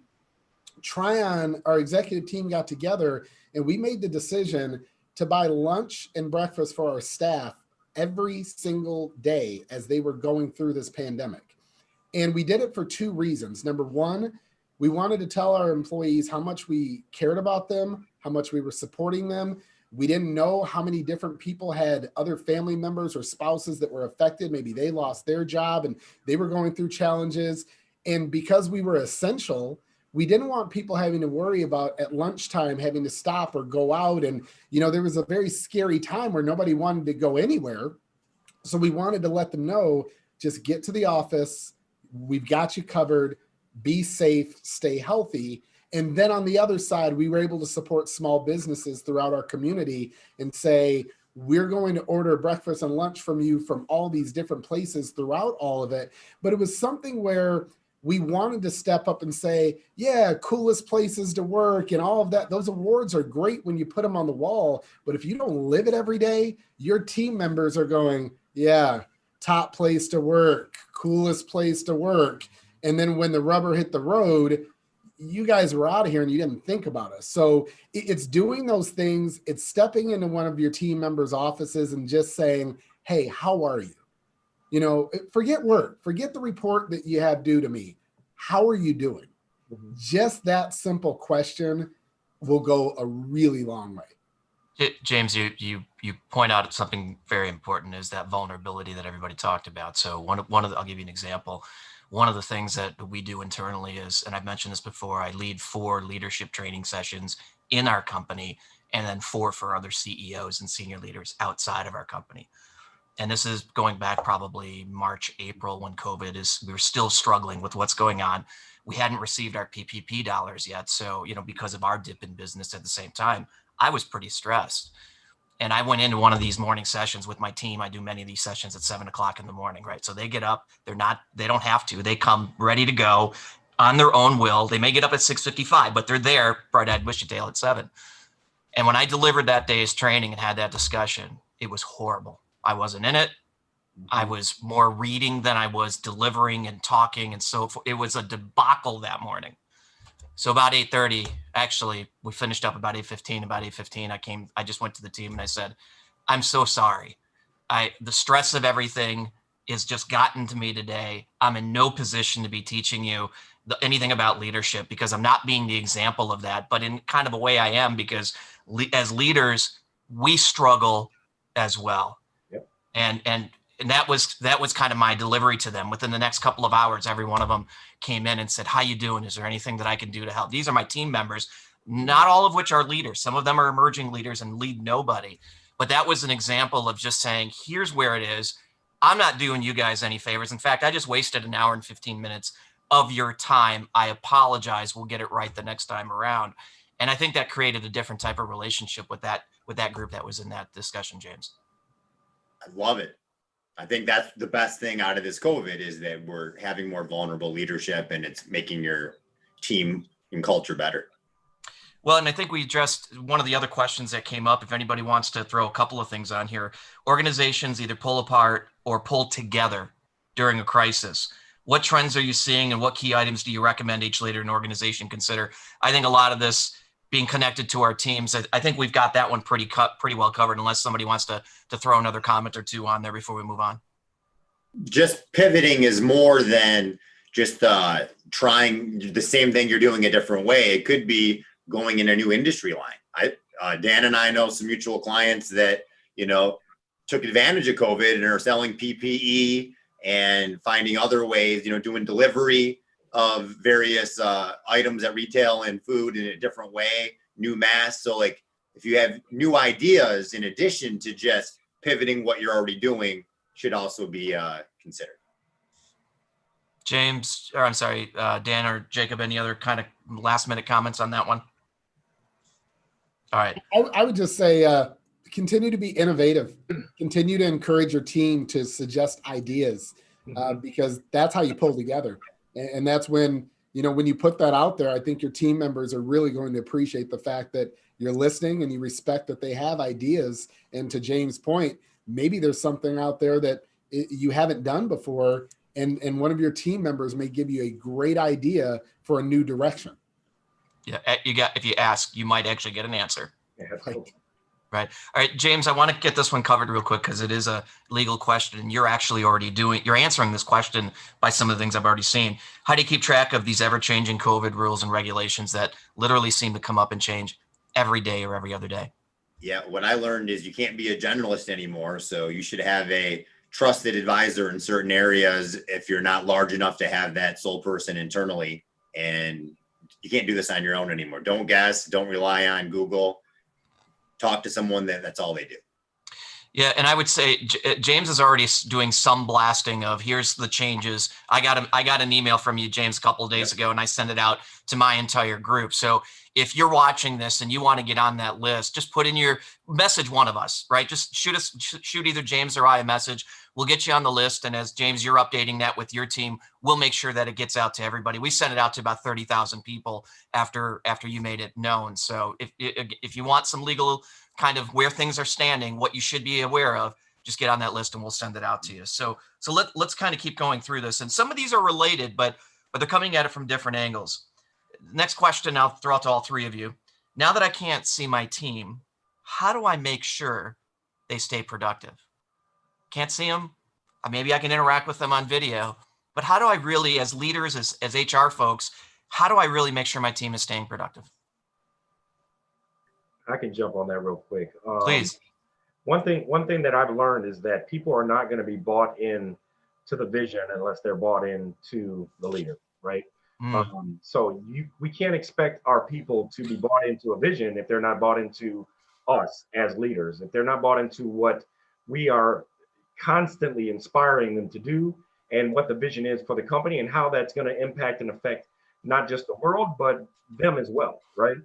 Speaker 2: Tryon, our executive team, got together and we made the decision to buy lunch and breakfast for our staff every single day as they were going through this pandemic. And we did it for two reasons. Number one, we wanted to tell our employees how much we cared about them, how much we were supporting them. We didn't know how many different people had other family members or spouses that were affected. Maybe they lost their job and they were going through challenges. And because we were essential, we didn't want people having to worry about at lunchtime having to stop or go out. And, there was a very scary time where nobody wanted to go anywhere. So we wanted to let them know, just get to the office. We've got you covered. Be safe, stay healthy. And then on the other side, we were able to support small businesses throughout our community and say, we're going to order breakfast and lunch from you from all these different places throughout all of it. But it was something where we wanted to step up and say, yeah, coolest places to work and all of that. Those awards are great when you put them on the wall. But if you don't live it every day, your team members are going, yeah, top place to work, coolest place to work. And then when the rubber hit the road, you guys were out of here and you didn't think about us. So it's doing those things. It's stepping into one of your team members' offices and just saying, hey, how are you? Forget work, forget the report that you have due to me. How are you doing? Mm-hmm. Just that simple question will go a really long way.
Speaker 1: James, you point out something very important, is that vulnerability that everybody talked about. So I'll give you an example. One of the things that we do internally is, and I've mentioned this before, I lead 4 leadership training sessions in our company, and then 4 for other CEOs and senior leaders outside of our company. And this is going back probably March, April, when we were still struggling with what's going on. We hadn't received our PPP dollars yet. So, because of our dip in business at the same time, I was pretty stressed. And I went into one of these morning sessions with my team. I do many of these sessions at 7:00 in the morning, right? So they get up, they don't have to, they come ready to go on their own will. They may get up at 6:55, but they're there, bright-eyed, bushy-tailed at 7. And when I delivered that day's training and had that discussion, it was horrible. I wasn't in it. I was more reading than I was delivering and talking. And so it was a debacle that morning. So about 8:30, actually, we finished up about 8:15. About 8:15, I just went to the team and I said, I'm so sorry. The stress of everything has just gotten to me today. I'm in no position to be teaching you anything about leadership because I'm not being the example of that, but in kind of a way I am, because as leaders, we struggle as well.
Speaker 4: Yep.
Speaker 1: And that was kind of my delivery to them. Within the next couple of hours, every one of them came in and said, how you doing? Is there anything that I can do to help? These are my team members, not all of which are leaders. Some of them are emerging leaders and lead nobody. But that was an example of just saying, here's where it is. I'm not doing you guys any favors. In fact, I just wasted an hour and 15 minutes of your time. I apologize. We'll get it right the next time around. And I think that created a different type of relationship with that group that was in that discussion, James.
Speaker 3: I love it. I think that's the best thing out of this COVID, is that we're having more vulnerable leadership and it's making your team and culture better.
Speaker 1: Well, and I think we addressed one of the other questions that came up. If anybody wants to throw a couple of things on here, organizations either pull apart or pull together during a crisis. What trends are you seeing and what key items do you recommend each leader and organization consider? I think a lot of this being connected to our teams, I think we've got that one pretty well covered, unless somebody wants to throw another comment or two on there before we move on.
Speaker 3: Just pivoting is more than just trying the same thing you're doing a different way. It could be going in a new industry line. Dan and I know some mutual clients that, took advantage of COVID and are selling PPE and finding other ways, doing delivery of various items at retail and food in a different way, new masks. So like, if you have new ideas in addition to just pivoting what you're already doing, should also be considered.
Speaker 1: James, or I'm sorry, Dan or Jacob, any other kind of last minute comments on that one? All right.
Speaker 2: I would just say continue to be innovative. Continue to encourage your team to suggest ideas because that's how you pull together. And that's when, when you put that out there, I think your team members are really going to appreciate the fact that you're listening and you respect that they have ideas. And to James' point, maybe there's something out there that you haven't done before. And one of your team members may give you a great idea for a new direction.
Speaker 1: Yeah, if you ask, you might actually get an answer.
Speaker 4: Yeah,
Speaker 1: Right. All right, James, I want to get this one covered real quick because it is a legal question and you're actually you're answering this question by some of the things I've already seen. How do you keep track of these ever-changing COVID rules and regulations that literally seem to come up and change every day or every other day?
Speaker 3: Yeah, what I learned is you can't be a generalist anymore. So you should have a trusted advisor in certain areas if you're not large enough to have that sole person internally. And you can't do this on your own anymore. Don't guess, don't rely on Google. Talk to someone that's all they do.
Speaker 1: Yeah, and I would say James is already doing some blasting of here's the changes. I got an email from you, James, a couple of days ago, and I sent it out to my entire group. So if you're watching this and you want to get on that list, just put in your message one of us, right? Just shoot either James or I a message. We'll get you on the list. And as James, you're updating that with your team, we'll make sure that it gets out to everybody. We sent it out to about 30,000 people after you made it known. So if you want some legal kind of where things are standing, what you should be aware of, just get on that list and we'll send it out to you. So let's kind of keep going through this. And some of these are related, but they're coming at it from different angles. Next question I'll throw out to all three of you. Now that I can't see my team, how do I make sure they stay productive? Can't see them. Maybe I can interact with them on video, but how do I really, as leaders, as HR folks, how do I really make sure my team is staying productive?
Speaker 4: I can jump on that real quick.
Speaker 1: Please.
Speaker 4: One thing that I've learned is that people are not going to be bought in to the vision unless they're bought into the leader, right? So we can't expect our people to be bought into a vision if they're not bought into us as leaders, if they're not bought into what we are constantly inspiring them to do and what the vision is for the company and how that's going to impact and affect not just the world, but them as well, right?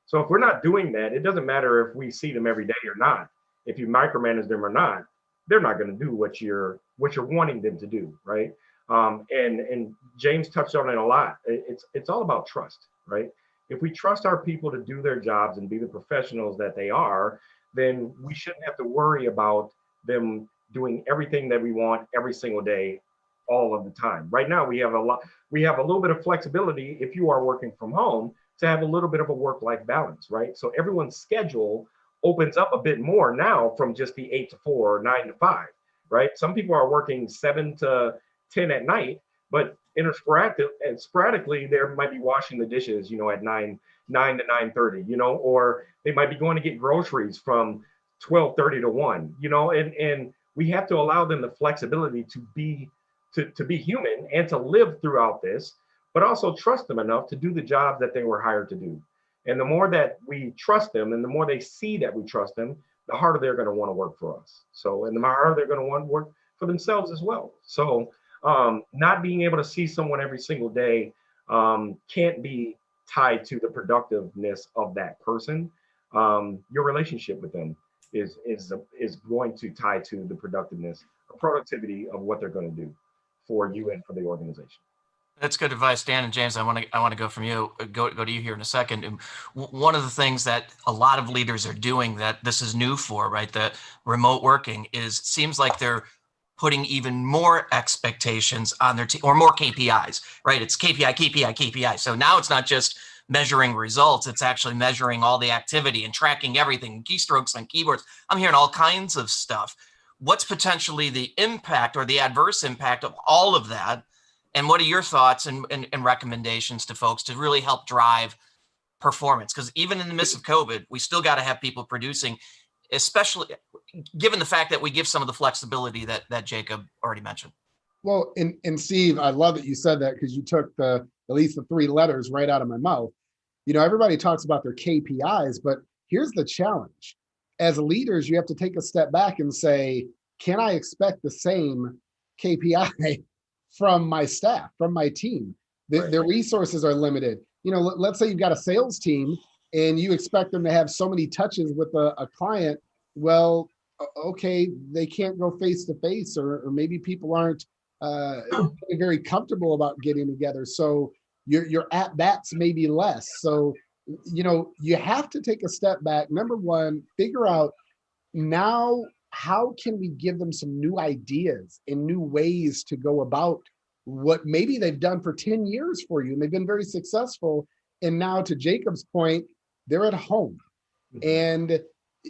Speaker 4: So if we're not doing that, it doesn't matter if we see them every day or not. If you micromanage them or not, they're not going to do what you're wanting them to do, right? And James touched on it a lot. It's all about trust, right? If we trust our people to do their jobs and be the professionals that they are, then we shouldn't have to worry about them doing everything that we want every single day, all of the time. Right now, we have a little bit of flexibility if you are working from home to have a little bit of a work-life balance, right? So everyone's schedule opens up a bit more now from just the 8 to 4 or 9 to 5, right? Some people are working 7 to 10 at night, but sporadically they might be washing the dishes, at 9 to 9:30, or they might be going to get groceries from 12:30 to 1, and we have to allow them the flexibility to be human and to live throughout this, but also trust them enough to do the job that they were hired to do. And the more that we trust them and the more they see that we trust them, the harder they're going to want to work for us. So, and the harder they're going to want to work for themselves as well. So not being able to see someone every single day can't be tied to the productiveness of that person. Your relationship with them is going to tie to the productiveness or productivity of what they're going to do for you and for the organization.
Speaker 1: That's good advice, Dan and James. I want to go from you, go to you here in a second. And one of the things that a lot of leaders are doing that this is new for, right? The remote working seems like they're putting even more expectations on their team or more KPIs, right? It's KPI. So now it's not just measuring results. It's actually measuring all the activity and tracking everything, keystrokes on keyboards. I'm hearing all kinds of stuff. What's potentially the impact or the adverse impact of all of that? And what are your thoughts and recommendations to folks to really help drive performance? Because even in the midst of COVID, we still got to have people producing, especially given the fact that we give some of the flexibility that Jacob already mentioned.
Speaker 2: Well, and Steve, I love that you said that because you took at least the 3 letters right out of my mouth. Everybody talks about their KPIs, but here's the challenge. As leaders, you have to take a step back and say, can I expect the same KPI from my staff, from my team. Their resources are limited. Let's say you've got a sales team and you expect them to have so many touches with a client. Well, okay, they can't go face to face, or maybe people aren't very comfortable about getting together. So your at bats may be less. So, you have to take a step back. Number one, figure out now, how can we give them some new ideas and new ways to go about what maybe they've done for 10 years for you and they've been very successful. And now, to Jacob's point, they're at home and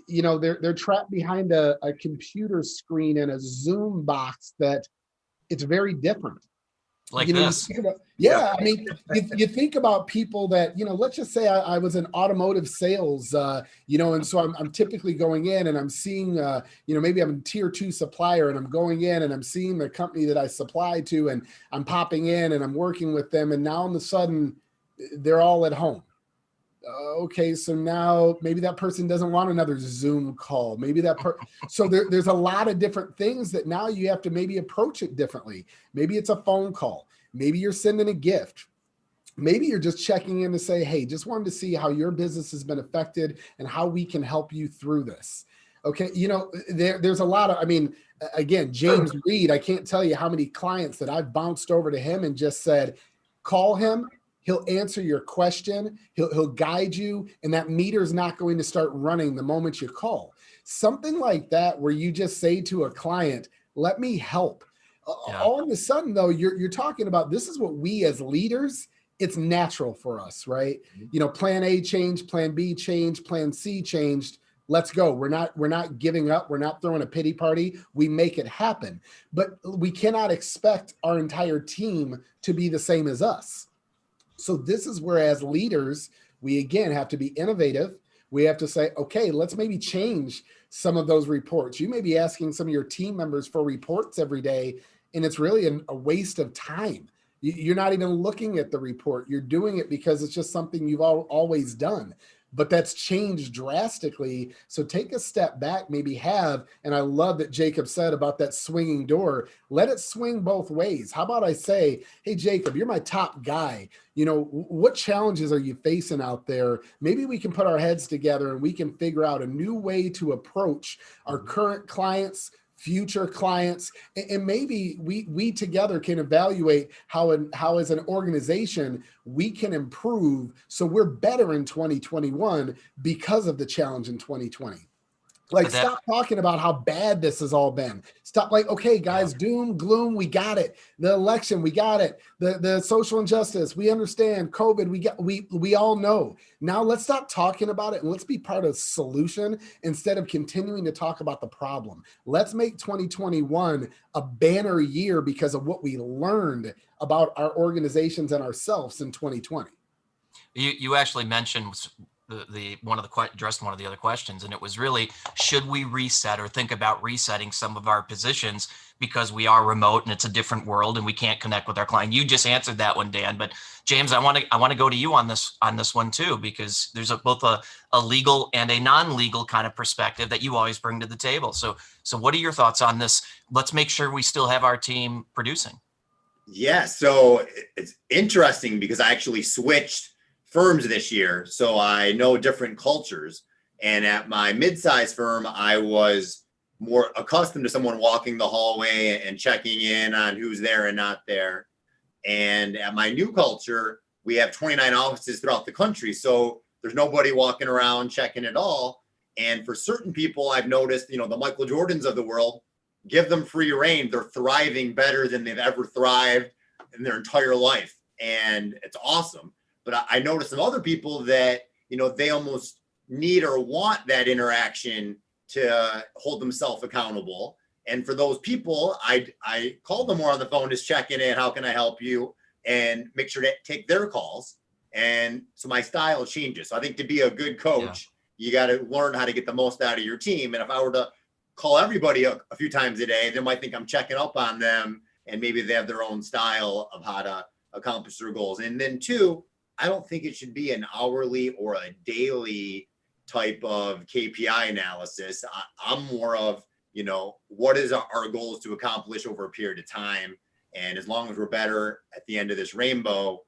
Speaker 2: they're trapped behind a computer screen and a Zoom box that it's very different.
Speaker 1: Like
Speaker 2: You
Speaker 1: this.
Speaker 2: think about, yeah, I mean, you think about people that, let's just say I was in automotive sales, and so I'm typically going in and I'm seeing, maybe I'm a tier 2 supplier and I'm going in and I'm seeing the company that I supply to and I'm popping in and I'm working with them. And now all of a sudden they're all at home. Okay, so now maybe that person doesn't want another Zoom call. Maybe so there's a lot of different things that now you have to maybe approach it differently. Maybe it's a phone call. Maybe you're sending a gift. Maybe you're just checking in to say, hey, just wanted to see how your business has been affected and how we can help you through this. Okay, there's a lot of, again, James Reid, I can't tell you how many clients that I've bounced over to him and just said, call him. He'll answer your question. He'll guide you, and that meter's not going to start running the moment you call. Something like that, where you just say to a client, "Let me help." Yeah. All of a sudden, though, you're talking about, this is what we as leaders, it's natural for us, right? Plan A changed, Plan B changed, Plan C changed. Let's go. We're not giving up. We're not throwing a pity party. We make it happen, but we cannot expect our entire team to be the same as us. So this is where, as leaders, we again have to be innovative. We have to say, okay, let's maybe change some of those reports. You may be asking some of your team members for reports every day, and it's really a waste of time. You're not even looking at the report. You're doing it because it's just something you've always done. But that's changed drastically. So take a step back, maybe and I love that Jacob said about that swinging door, let it swing both ways. How about I say, hey, Jacob, you're my top guy. What challenges are you facing out there? Maybe we can put our heads together and we can figure out a new way to approach our current clients, future clients, and maybe we together can evaluate how as an organization we can improve so we're better in 2021 because of the challenge in 2020. Stop talking about how bad this has all been. Stop okay, guys, doom, gloom, we got it. The election, we got it. The social injustice, we understand. COVID, we all know. Now let's stop talking about it and let's be part of the solution instead of continuing to talk about the problem. Let's make 2021 a banner year because of what we learned about our organizations and ourselves in 2020.
Speaker 1: You actually mentioned addressed one of the other questions, and it was really, should we reset or think about resetting some of our positions because we are remote and it's a different world and we can't connect with our client? You just answered that one, Dan, but James, I want to go to you on this one too, because there's both a legal and a non-legal kind of perspective that you always bring to the table. So what are your thoughts on this? Let's make sure we still have our team producing.
Speaker 3: Yeah, so it's interesting because I actually switched firms this year, so I know different cultures. And at my mid-sized firm, I was more accustomed to someone walking the hallway and checking in on who's there and not there. And at my new culture, we have 29 offices throughout the country, so there's nobody walking around checking at all. And for certain people, I've noticed, the Michael Jordans of the world, give them free reign. They're thriving better than they've ever thrived in their entire life. And it's awesome. But I noticed some other people that, they almost need or want that interaction to hold themselves accountable. And for those people, I call them more on the phone, just checking in, how can I help you? And make sure to take their calls. And so my style changes. So I think to be a good coach, you got to learn how to get the most out of your team. And if I were to call everybody a few times a day, they might think I'm checking up on them, and maybe they have their own style of how to accomplish their goals. And then two, I don't think it should be an hourly or a daily type of KPI analysis. I'm more of, what is our goals to accomplish over a period of time? And as long as we're better at the end of this rainbow,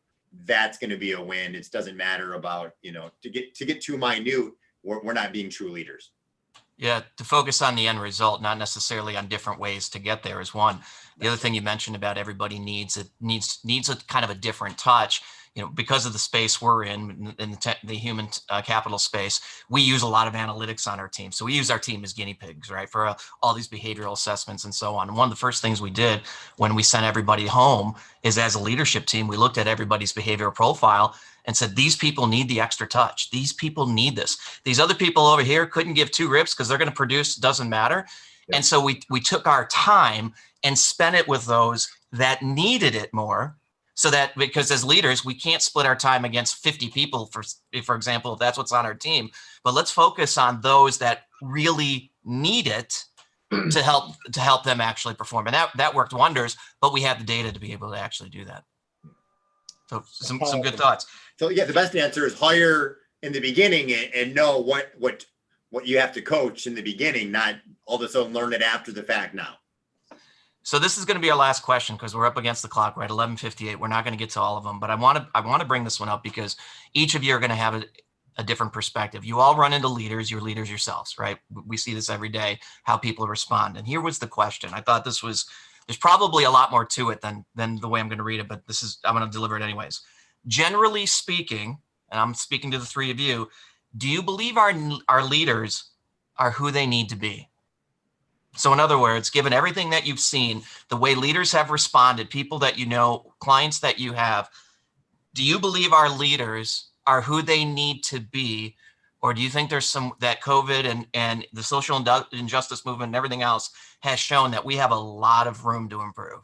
Speaker 3: that's going to be a win. It doesn't matter about, to get too minute, we're not being true leaders.
Speaker 1: Yeah, to focus on the end result, not necessarily on different ways to get there is one. The other thing you mentioned about everybody needs a kind of a different touch. Because of the space we're in the human capital space, we use a lot of analytics on our team. So we use our team as guinea pigs, right, for all these behavioral assessments and so on. And one of the first things we did when we sent everybody home is, as a leadership team, we looked at everybody's behavioral profile and said, these people need the extra touch. These people need this. These other people over here couldn't give two rips because they're going to produce, doesn't matter. Yep. And so we took our time and spent it with those that needed it more. So that, because as leaders, we can't split our time against 50 people, for example, if that's what's on our team. But let's focus on those that really need it to help them actually perform. And that worked wonders, but we have the data to be able to actually do that. So some good thoughts.
Speaker 3: So yeah, the best answer is hire in the beginning and know what you have to coach in the beginning, not all of a sudden learn it after the fact now.
Speaker 1: So this is going to be our last question because we're up against the clock. We're at 11:58. We're not going to get to all of them, but I want to bring this one up because each of you are going to have a different perspective. You all run into leaders. You're leaders yourselves, right? We see this every day, how people respond. And here was the question. I thought there's probably a lot more to it than the way I'm going to read it, but I'm going to deliver it anyways. Generally speaking, and I'm speaking to the three of you, do you believe our leaders are who they need to be? So in other words, given everything that you've seen, the way leaders have responded, people that you know, clients that you have, do you believe our leaders are who they need to be? Or do you think there's that COVID and the social injustice movement and everything else has shown that we have a lot of room to improve?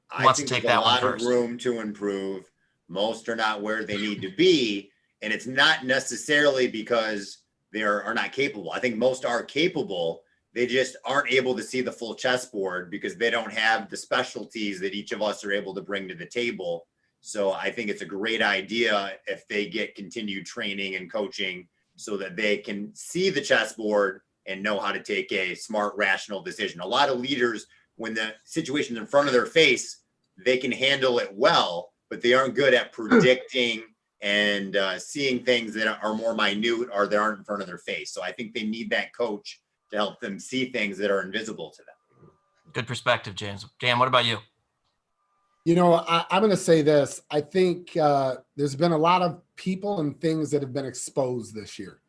Speaker 3: I think there's a lot of room to improve. Most are not where they need to be. And it's not necessarily because they are not capable. I think most are capable. They just aren't able to see the full chessboard because they don't have the specialties that each of us are able to bring to the table. So I think it's a great idea if they get continued training and coaching so that they can see the chessboard and know how to take a smart, rational decision. A lot of leaders, when the situation's in front of their face, they can handle it well, but they aren't good at predicting and seeing things that are more minute or that aren't in front of their face. So I think they need that coach to help them see things that are invisible to them.
Speaker 1: Good perspective, James. Dan, what about you?
Speaker 2: I'm going to say this. I think there's been a lot of people and things that have been exposed this year.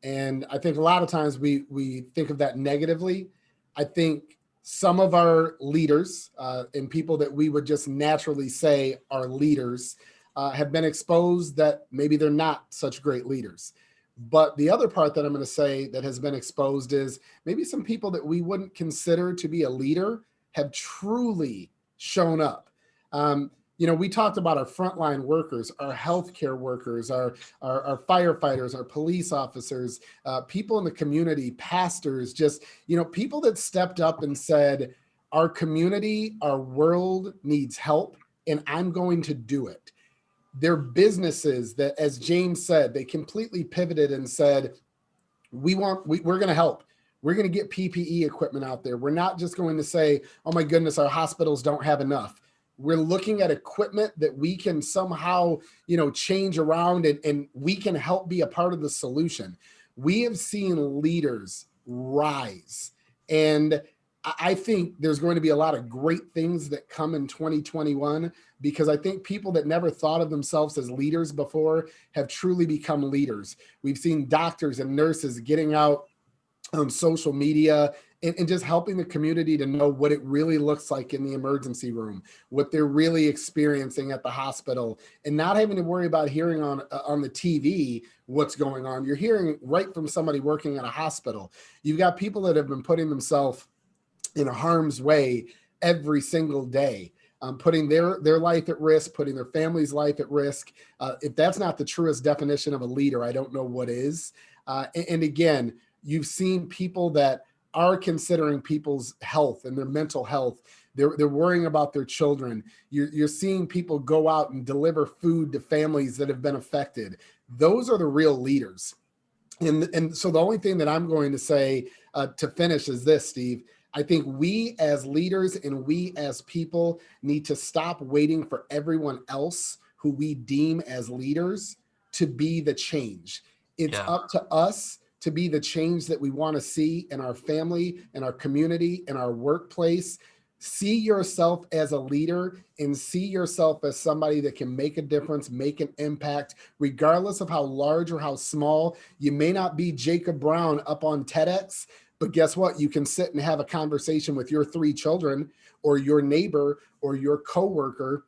Speaker 2: And I think a lot of times we think of that negatively. I think some of our leaders and people that we would just naturally say are leaders have been exposed that maybe they're not such great leaders. But the other part that I'm going to say that has been exposed is maybe some people that we wouldn't consider to be a leader have truly shown up. We talked about our frontline workers, our healthcare workers, our firefighters, our police officers, people in the community, pastors, just, people that stepped up and said, our community, our world needs help, and I'm going to do it. They're businesses that, as James said, they completely pivoted and said, we're going to help. We're going to get PPE equipment out there. We're not just going to say, oh my goodness, our hospitals don't have enough. We're looking at equipment that we can somehow, change around and we can help be a part of the solution. We have seen leaders rise, and I think there's going to be a lot of great things that come in 2021 because I think people that never thought of themselves as leaders before have truly become leaders. We've seen doctors and nurses getting out on social media and just helping the community to know what it really looks like in the emergency room, what they're really experiencing at the hospital, and not having to worry about hearing on the TV what's going on. You're hearing right from somebody working at a hospital. You've got people that have been putting themselves in harm's way every single day, putting their life at risk, putting their family's life at risk. If that's not the truest definition of a leader, I don't know what is. And again, you've seen people that are considering people's health and their mental health. They're worrying about their children. You're seeing people go out and deliver food to families that have been affected. Those are the real leaders. And so the only thing that I'm going to say to finish is this, Steve. I think we as leaders and we as people need to stop waiting for everyone else who we deem as leaders to be the change. It's
Speaker 1: Yeah.
Speaker 2: up to us to be the change that we want to see in our family, in our community, in our workplace. See yourself as a leader and see yourself as somebody that can make a difference, make an impact, regardless of how large or how small. You may not be Jacob Brown up on TEDx, but guess what? You can sit and have a conversation with your 3 children or your neighbor or your coworker.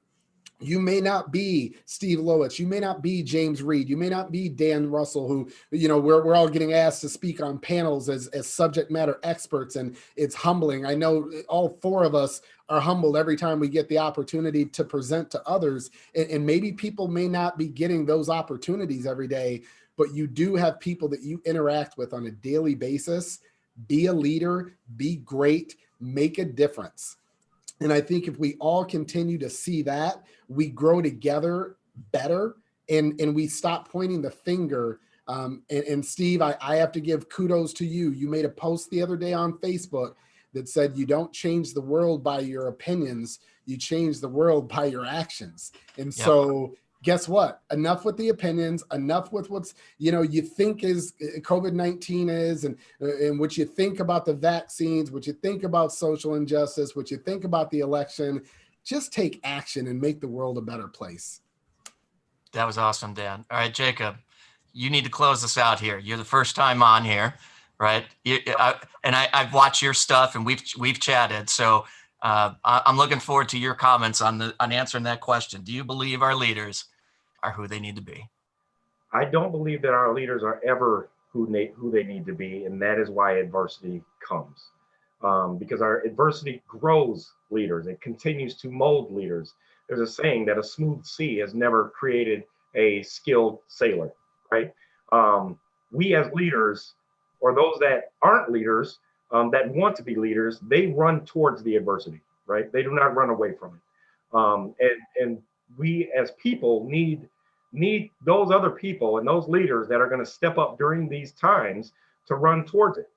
Speaker 2: You may not be Steve Lowitz. You may not be James Reid. You may not be Dan Russell, who, we're all getting asked to speak on panels as subject matter experts. And it's humbling. I know all 4 of us are humbled every time we get the opportunity to present to others. And maybe people may not be getting those opportunities every day, but you do have people that you interact with on a daily basis. Be a leader, be great, make a difference. And I think if we all continue to see that, we grow together better, and we stop pointing the finger. And Steve, I have to give kudos to you. You made a post the other day on Facebook that said you don't change the world by your opinions, you change the world by your actions. And
Speaker 1: Yep.
Speaker 2: so guess what? Enough with the opinions, enough with what's, you think is COVID-19 is, and what you think about the vaccines, what you think about social injustice, what you think about the election. Just take action and make the world a better place.
Speaker 1: That was awesome, Dan. All right, Jacob, you need to close this out here. You're the first time on here, right? I've watched your stuff and we've chatted. So I'm looking forward to your comments on answering that question. Do you believe our leaders are who they need to be?
Speaker 4: I don't believe that our leaders are ever who they need to be, and that is why adversity comes. Because our adversity grows leaders. It continues to mold leaders. There's a saying that a smooth sea has never created a skilled sailor, right? We as leaders, or those that aren't leaders, that want to be leaders, they run towards the adversity, right? They do not run away from it. And we as people need those other people and those leaders that are going to step up during these times to run towards it.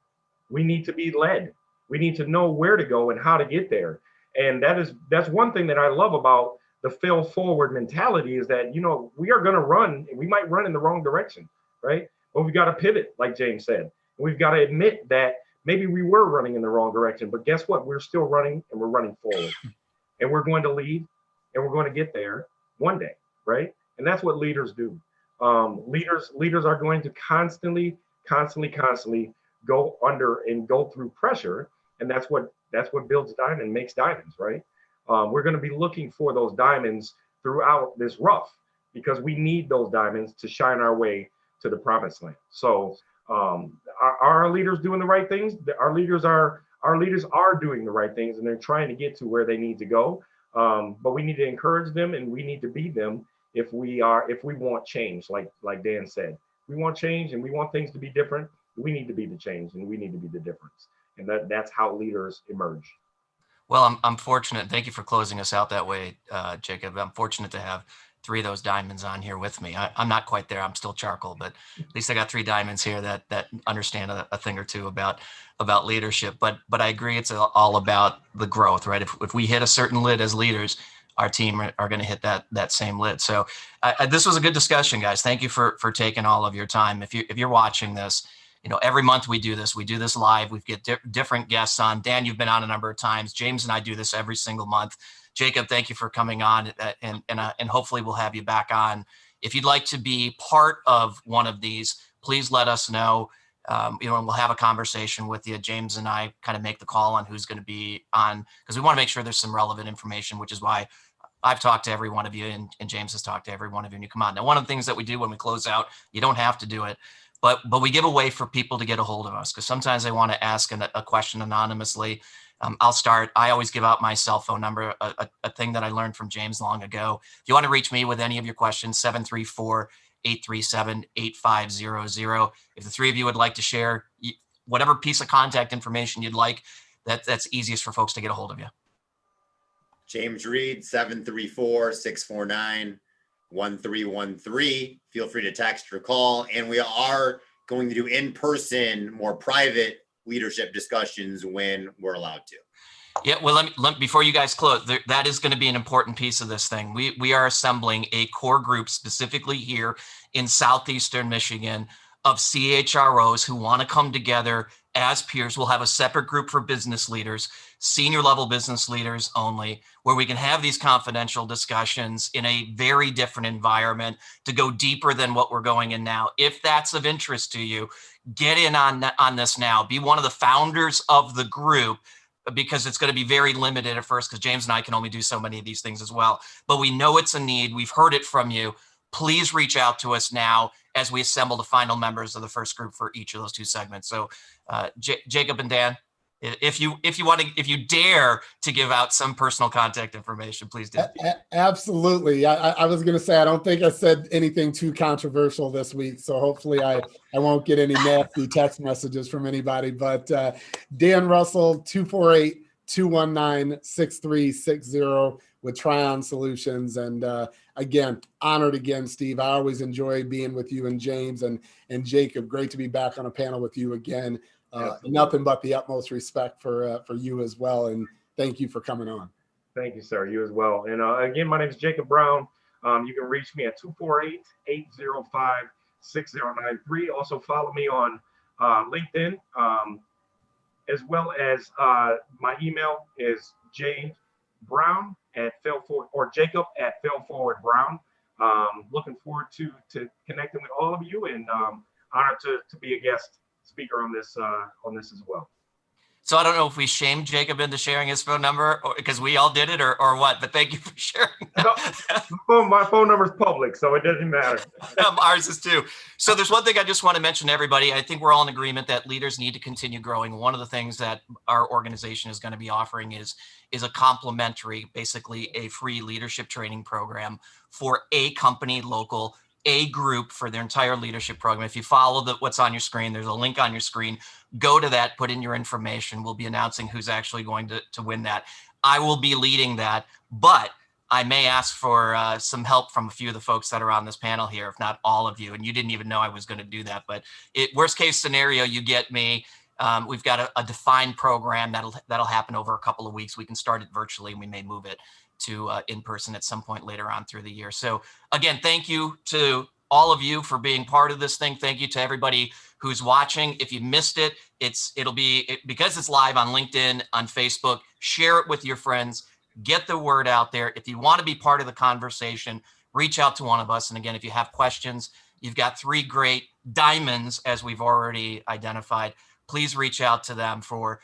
Speaker 4: We need to be led. We need to know where to go and how to get there. And that's one thing that I love about the fail forward mentality is that, we are going to run. We might run in the wrong direction, right? But we've got to pivot, like James said. We've got to admit that maybe we were running in the wrong direction, but guess what? We're still running, and we're running forward. And we're going to lead, and we're going to get there one day, right? And that's what leaders do. Leaders are going to constantly go under and go through pressure, and that's what builds diamond, makes diamonds, right? We're going to be looking for those diamonds throughout this rough, because we need those diamonds to shine our way to the promised land. So are our leaders doing the right things? Our leaders are doing the right things, and they're trying to get to where they need to go. But we need to encourage them, and we need to be them if we want change, like Dan said. We want change, and we want things to be different. We need to be the change, and we need to be the difference. And that's how leaders emerge.
Speaker 1: Well, I'm fortunate. Thank you for closing us out that way, Jacob. I'm fortunate to have 3 of those diamonds on here with me. I'm not quite there. I'm still charcoal, but at least I got 3 diamonds here that understand a thing or two about leadership. But I agree, it's all about the growth, right? If we hit a certain lid as leaders, our team are going to hit that same lid. So this was a good discussion, guys. Thank you for taking all of your time. If you're watching this, every month we do this live. We get different guests on. Dan, you've been on a number of times. James and I do this every single month. Jacob, thank you for coming on, and hopefully we'll have you back on. If you'd like to be part of one of these, please let us know. And we'll have a conversation with you. James and I kind of make the call on who's going to be on, because we want to make sure there's some relevant information, which is why I've talked to every one of you, and James has talked to every one of you, and you come on. Now, one of the things that we do when we close out, you don't have to do it, but we give a way for people to get a hold of us, because sometimes they want to ask a question anonymously. I'll start. I always give out my cell phone number, a thing that I learned from James long ago. If you want to reach me with any of your questions, 734-837-8500. If the 3 of you would like to share whatever piece of contact information you'd like, that's easiest for folks to get a hold of you.
Speaker 3: James Reid, 734-649-1313. Feel free to text or call. And we are going to do in-person, more private leadership discussions when we're allowed to.
Speaker 1: Yeah, well, before you guys close, that is going to be an important piece of this thing. We are assembling a core group specifically here in Southeastern Michigan of CHROs who want to come together as peers. We'll have a separate group for business leaders, senior level business leaders only, where we can have these confidential discussions in a very different environment to go deeper than what we're going in now. If that's of interest to you, get in on this now. Be one of the founders of the group, because it's going to be very limited at first, because James and I can only do so many of these things as well. But we know it's a need. We've heard it from you. Please reach out to us now as we assemble the final members of the first group for each of those 2 segments. So Jacob and Dan, if you dare to give out some personal contact information, please do.
Speaker 2: Absolutely. I was going to say, I don't think I said anything too controversial this week, so hopefully I won't get any nasty text messages from anybody. But Dan Russell, 248-219-6360 with Tryon Solutions. And again, honored again, Steve. I always enjoy being with you and James and Jacob. Great to be back on a panel with you again. Nothing but the utmost respect for you as well. And thank you for coming on.
Speaker 4: Thank you, sir. You as well. And again, my name is Jacob Brown. You can reach me at 248-805-6093. Also follow me on LinkedIn, as well as my email is jbrown@failforward or jacob@failforwardbrown. Looking forward to connecting with all of you, and honored to be a guest speaker on this as well.
Speaker 1: So I don't know if we shamed Jacob into sharing his phone number, because we all did it, or what, but thank you for sharing.
Speaker 4: My phone number is public, so it doesn't matter.
Speaker 1: Ours is too. So there's one thing I just want to mention to everybody. I think we're all in agreement that leaders need to continue growing. One of the things that our organization is going to be offering is a complimentary, basically a free leadership training program for a company, local, a group, for their entire leadership program. If you follow what's on your screen, there's a link on your screen. Go to that, put in your information. We'll be announcing who's actually going to win that. I will be leading that, but I may ask for some help from a few of the folks that are on this panel here, if not all of you. And you didn't even know I was going to do that. But worst case scenario, you get me. We've got a defined program that'll happen over a couple of weeks. We can start it virtually, and we may move it to in person at some point later on through the year. So again, thank you to all of you for being part of this thing. Thank you to everybody who's watching. If you missed it, because it's live on LinkedIn, on Facebook, share it with your friends, get the word out there. If you want to be part of the conversation, reach out to one of us. And again, if you have questions, you've got 3 great diamonds, as we've already identified. Please reach out to them for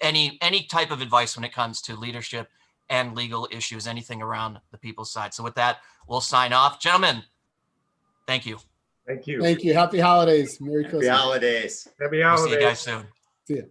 Speaker 1: any type of advice when it comes to leadership and legal issues, anything around the people's side. So with that, we'll sign off. Gentlemen, thank you.
Speaker 4: Thank you.
Speaker 2: Thank you. Happy holidays. Merry Christmas.
Speaker 3: Happy holidays.
Speaker 4: Happy holidays.
Speaker 1: We'll see you guys soon.
Speaker 2: See you.